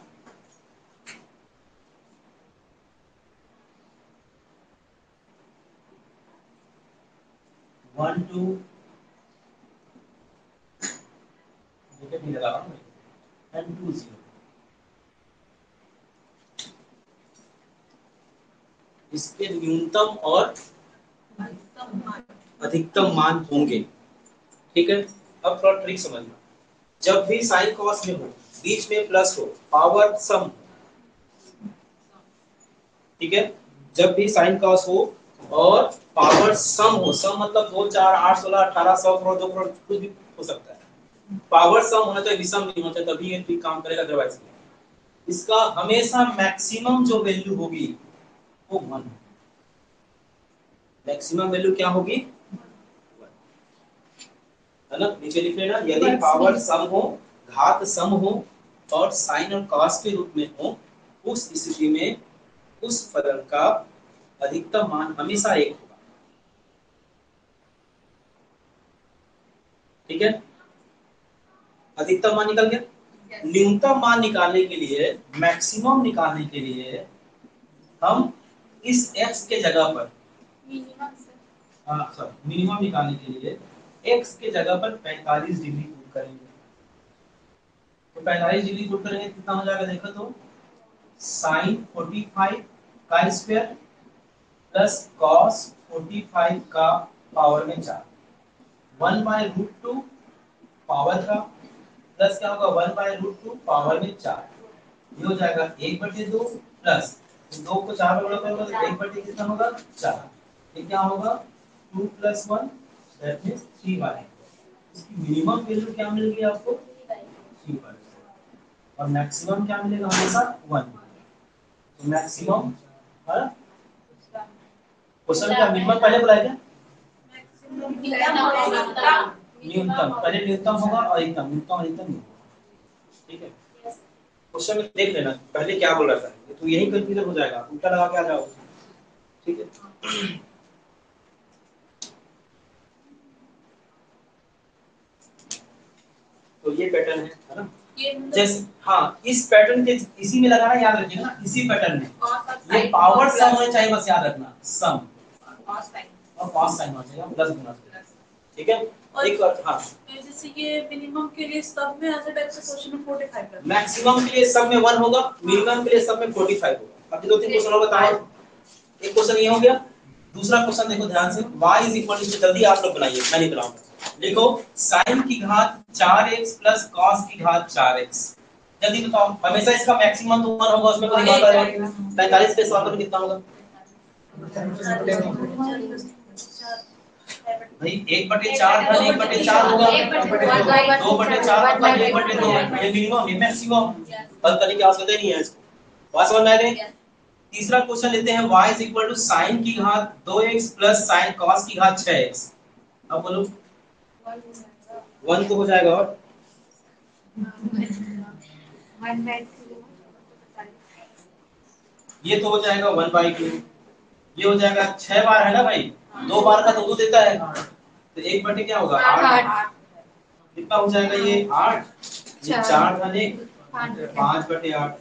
1 2 ब्रैकेट नहीं लगा रहा हूं एंड 2 0। इसके न्यूनतम और अधिकतम मान होंगे। ठीक है, अब थोड़ा ट्रिक समझना। जब भी साइन कॉस में हो, बीच में प्लस हो, पावर सम, ठीक है, जब भी साइन कॉस हो और पावर सम हो, सम मतलब 2 4 8 16 18 100 करोड़ 2 करोड़ कुछ भी हो सकता है, पावर सम होना चाहिए, विषम नहीं होना चाहिए, तभी ये ट्रिक काम करेगा, अदरवाइज इसका हमेशा मैक्सिमम जो वैल्यू होगी वो 1। मैक्सिमम वैल्यू क्या होगी, है ना, नीचे लिख लेना। यदि पावर सम हो, घात सम हो और साइन और कॉस के रूप में हो, उस स्थिति में उस फलन का अधिकतम मान हमेशा 1 होगा। ठीक है, अधिकतम मान निकल गया। न्यूनतम मान निकालने के लिए, मैक्सिमम निकालने के लिए हम इस x के जगह पर मिनिमम निकालने के लिए x के जगह पर 45 डिग्री पुट करेंगे। तो 45 डिग्री पुट करेंगे कितना हो जाएगा, देखो तो sin 45 का स्क्वायर प्लस cos 45 का पावर में 4, 1/√2 पावर का प्लस क्या होगा 1/√2 पावर में 4, ये हो जाएगा 1/2 प्लस 2 को 4 में गुणा करोगे तो 1/, कितना होगा 4, ये क्या होगा 2 + 1 दैट मींस 3/। इसकी मिनिमम वैल्यू क्या मिलेगी आपको 3/, और मैक्सिमम क्या मिलेगा हमेशा 1। तो मैक्सिमम है क्वेश्चन का मिनिमम पहले बुलाया क्या, न्यूनतम पहले न्यूनतम होगा और अधिकतम, न्यूनतम अधिकतम नहीं होगा। ठीक है, क्वेश्चन में देख लेना पहले क्या बोल रहा था, तो यही कंफ्यूजन हो जाएगा, उल्टा लगा के आ जाओ। ठीक है, तो ये पैटर्न है ना, जैसे हाँ इस पैटर्न के इसी में लगाना, याद रखिएगा ना, इसी पैटर्न में ये पावर सम होना चाहिए, बस याद रखना सम और कॉस साइन होना चाहिए, प्लस होना चाहिए। ठीक है, एक बार हाँ जैसे ये मिनिमम के लिए सब में ऐसे टाइप से क्वेश्चन में 45 करना, मैक्सिमम के लिए सब में 1 होगा, मिनिमम के लिए सब में 45 होगा। अब 2-3 क्वेश्चन और बताओ। एक क्वेश्चन ये हो गया, दूसरा क्वेश्चन देखो ध्यान से, y = जल्दी आप लोग बनाइए, मैं नहीं बनाऊंगा। देखो sin की घात 4x प्लस cos की घात 4x, जल्दी बताओ। हमेशा इसका मैक्सिमम तो 1 होगा, उसमें कोई बात नहीं। 45 पे सॉल्व करो कितना होगा भाई, 1/4 था, 1/4 होगा, 2/4 मतलब 1/2, ये मिनिमम है, मैक्सिमम हल करने की आवश्यकता नहीं है इसको। बात समझ में आ गई। तीसरा क्वेश्चन लेते हैं, y = sin की घात 2x प्लस sin cos की घात 6x। अब बोलो 1 तो हो जाएगा, और ये तो हो जाएगा 1/2, ये हो जाएगा 6 बार है ना भाई, 2 बार का 2 देता है, तो 1/, क्या होगा 8, कितना हो जाएगा ये 8, ये 4 था 1, 5/8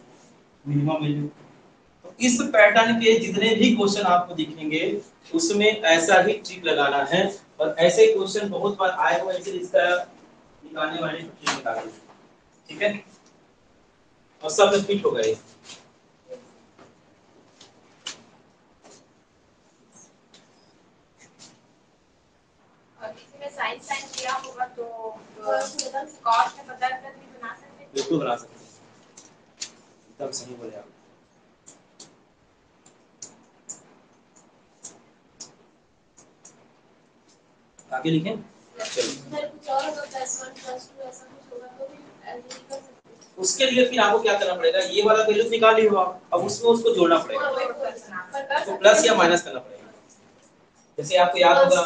मिनिमम वैल्यू। तो इस पैटर्न के जितने भी क्वेश्चन आपको दिखेंगे उसमें ऐसा ही ट्रिक लगाना है, और ऐसे क्वेश्चन बहुत बार आए हुए, ऐसे इसका निकालने वाले ट्रिक निकालेंगे। ठीक है, और सब में फिट हो गए। साइन साइन किया होगा तो कॉस में बदल कर भी बना सकते हैं, बिल्कुल बना सकते हैं, एकदम सही बोले आप। आगे लिखें, चलिए कुछ और होगा +1 +2 ऐसा कुछ होगा तो भी ऐसे कर सकते हैं। उसके लिए फिर आपको क्या करना पड़ेगा, ये वाला वैल्यू निकाल लियो आप, अब उसमें उसको जोड़ना पड़ेगा, तो प्लस या माइनस करना पड़ेगा। जैसे आपको याद होगा,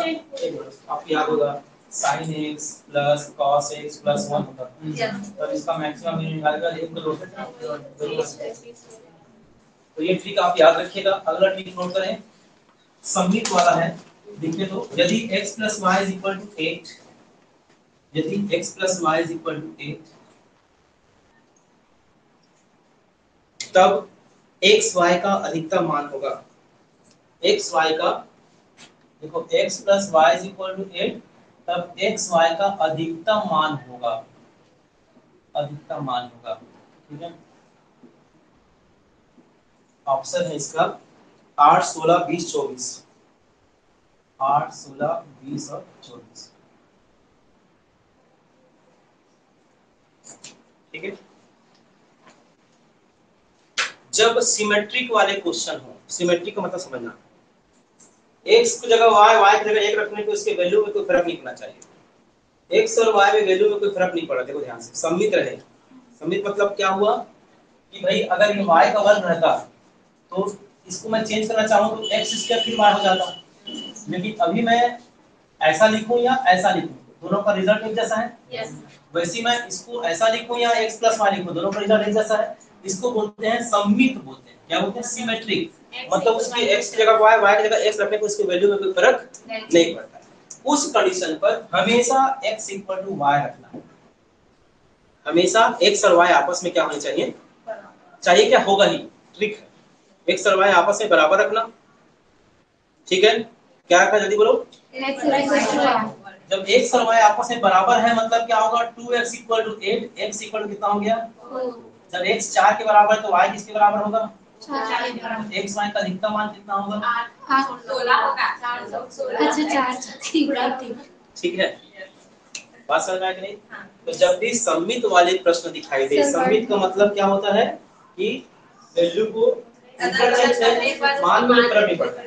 आपको याद होगा sin x plus cos x plus 1 होता है, तब इसका मैक्सिमम वैल्यू निकालेगा, लेकिन तो लोग, तो ये ट्रिक आप याद रखिएगा। अगला ट्रिक नोट करें, सममित वाला है, देखिए तो यदि x + y = 8, यदि x + y = 8 तब एक्स वाई का अधिकतम मान होगा। एक्स वाई का देखो x plus y is equal to 8, तब एक्स वाई का अधिकतम मान होगा, अधिकतम मान होगा। ठीक है, ऑप्शन है इसका 8, 16, 20, 24। 8, 16, 20 और 24। ठीक है, जब सिमेट्रिक वाले क्वेश्चन हो, सिमेट्रिक का मतलब समझना, x की जगह y की जगह 1 रखने को इसके वैल्यू में कोई फर्क नहीं पड़ना चाहिए। x और y में वैल्यू में कोई फर्क नहीं पड़ा, देखो ध्यान से, सममित रहे। सममित मतलब क्या हुआ कि भाई अगर ये y का वर्ग रहता तो इसको मैं चेंज करना चाहूँ तो x स्क्वायर फिर y हो जाता, लेकिन अभी मैं ऐसा लिखूं या ऐसा लिखूं, दोनों का रिजल्ट एक जैसा है। यस वैसे मैं इसको ऐसा लिखूं या x प्लस y लिखूं, दोनों का रिजल्ट एक जैसा है। इसको बोलते हैं सममित, बोलते हैं क्या बोलते हैं, सिमेट्रिक। मतलब उसकी x की जगह y की जगह x रखने को इसके वैल्यू में कोई फर्क नहीं पड़ता है। उस कंडीशन पर हमेशा x इक्वल टू y रखना है। हमेशा x और y आपस में क्या होने चाहिए, चाहिए क्या, होगा ही, ट्रिक है। x और y आपस में बराबर रखना। ठीक है, क्या रखा, जल्दी बोलो। जब x और y आपस में बराबर है मतलब क्या होगा, 2x equal to 8, x equal to कितना हो गया। जब x 4 के बराबर है तो y किसके बराबर होगा, x y का अधिकतम मान कितना होगा, 16 होगा। अच्छा 4 ठीक है, बात समझ में आ गई नहीं। तो जब भी सममित वाले प्रश्न दिखाई दे, सममित का मतलब क्या होता है कि वैल्यू को मान में फर्क नहीं पड़ता।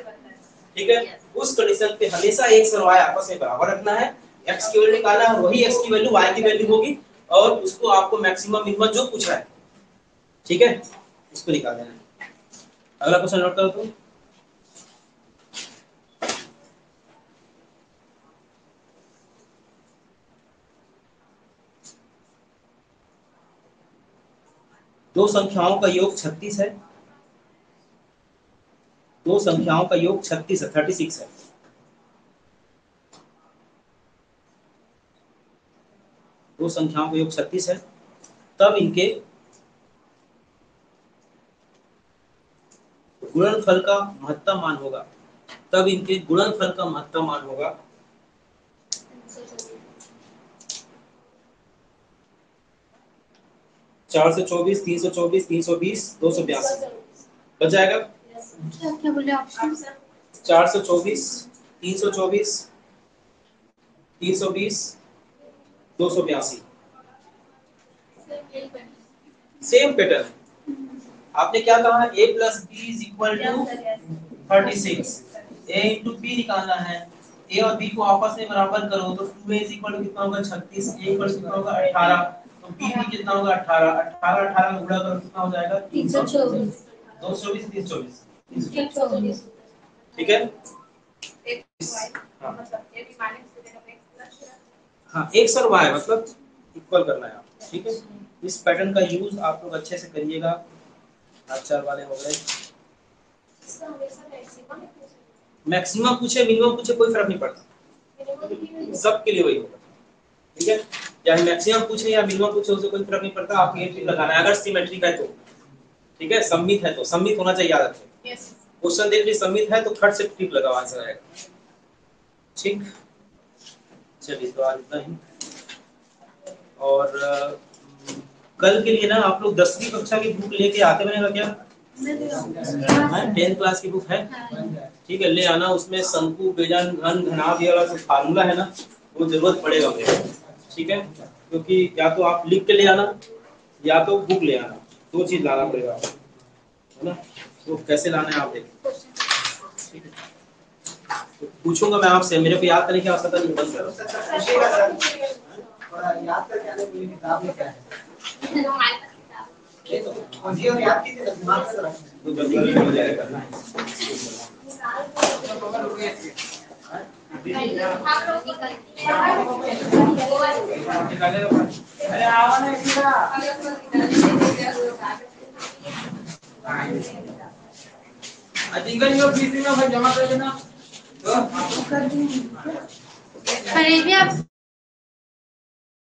ठीक है, उस कंडीशन पे हमेशा x और y आपस में बराबर रखना है। x की वैल्यू निकालना है, वही x की वैल्यू y की वैल्यू होगी, और उसको आपको मैक्सिमम मिनिमम जो पूछा है, ठीक है, उसको निकाल देना है। अगला क्वेश्चन नोट करो तो, दो संख्याओं का योग 36 है, दो संख्याओं का योग 36 है, 36 है। दो संख्याओं का योग 36 है, तब इनके गुणनफल का महत्तम मान होगा, तब इनके गुणनफल का महत्तम मान होगा 424, 324, 320, 282 बच जाएगा। क्या बोले ऑप्शन, 424, 324, 320, 282। Same pattern. आपने क्या कहा, a plus b is equal to 36, a into b निकालना है। a और b को आपस में बराबर करो तो 2a इज इक्वल टू कितना होगा, 36, a इक्वल कितना होगा 18, तो b भी कितना होगा 18, 18 18 में गुणा करो कितना हो जाएगा 324, 224 324। ठीक है, हाँ x और y मतलब इक्वल करना है आप। ठीक है, इस पैटर्न का यूज आप लोग अच्छे से करिएगा। 4 वाले हो गए, मैक्सिमम पूछे मिनिमम पूछे कोई फर्क नहीं पड़ता, सबके लिए वही होगा। ठीक है, या मैक्सिमम पूछे या मिनिमम पूछे उससे कोई फर्क नहीं पड़ता, आपको ये ट्रिक लगाना है अगर सिमेट्रिक है तो। ठीक है, सम्मित है तो, सम्मित होना चाहिए, याद रखें। क्वेश्चन देख ली सम्मित है तो खट से ट्रिक लगाओ, आंसर आएगा। ठीक, चलिए तो आज इतना ही। और कल के लिए ना आप लोग 10वीं कक्षा की बुक लेके आते बनेगा क्या, 10th क्लास की बुक है, ठीक है, ले आना। उसमें शंकु बेलन घन घनाभ ये वाला जो फार्मूला है ना, वो जरूरत पड़ेगा मुझे। ठीक है, क्योंकि या तो आप लिख के ले आना या तो बुक ले आना, दो चीज लाना पड़ेगा, है ना। तो कैसे लाना है आप देखिए, ठीक है। तो पूछूंगा मैं आपसे, मेरे को याद करने की आवश्यकता नहीं, बंद करो। याद करके आने के लिए किताब में क्या है, और याद कीजिए दिमाग में रखना। तो जल्दी हो जाएगा ना। अरे आवा ना इधर, अधिकन यो फीस में भाई जमा कर देना। अरे भी आप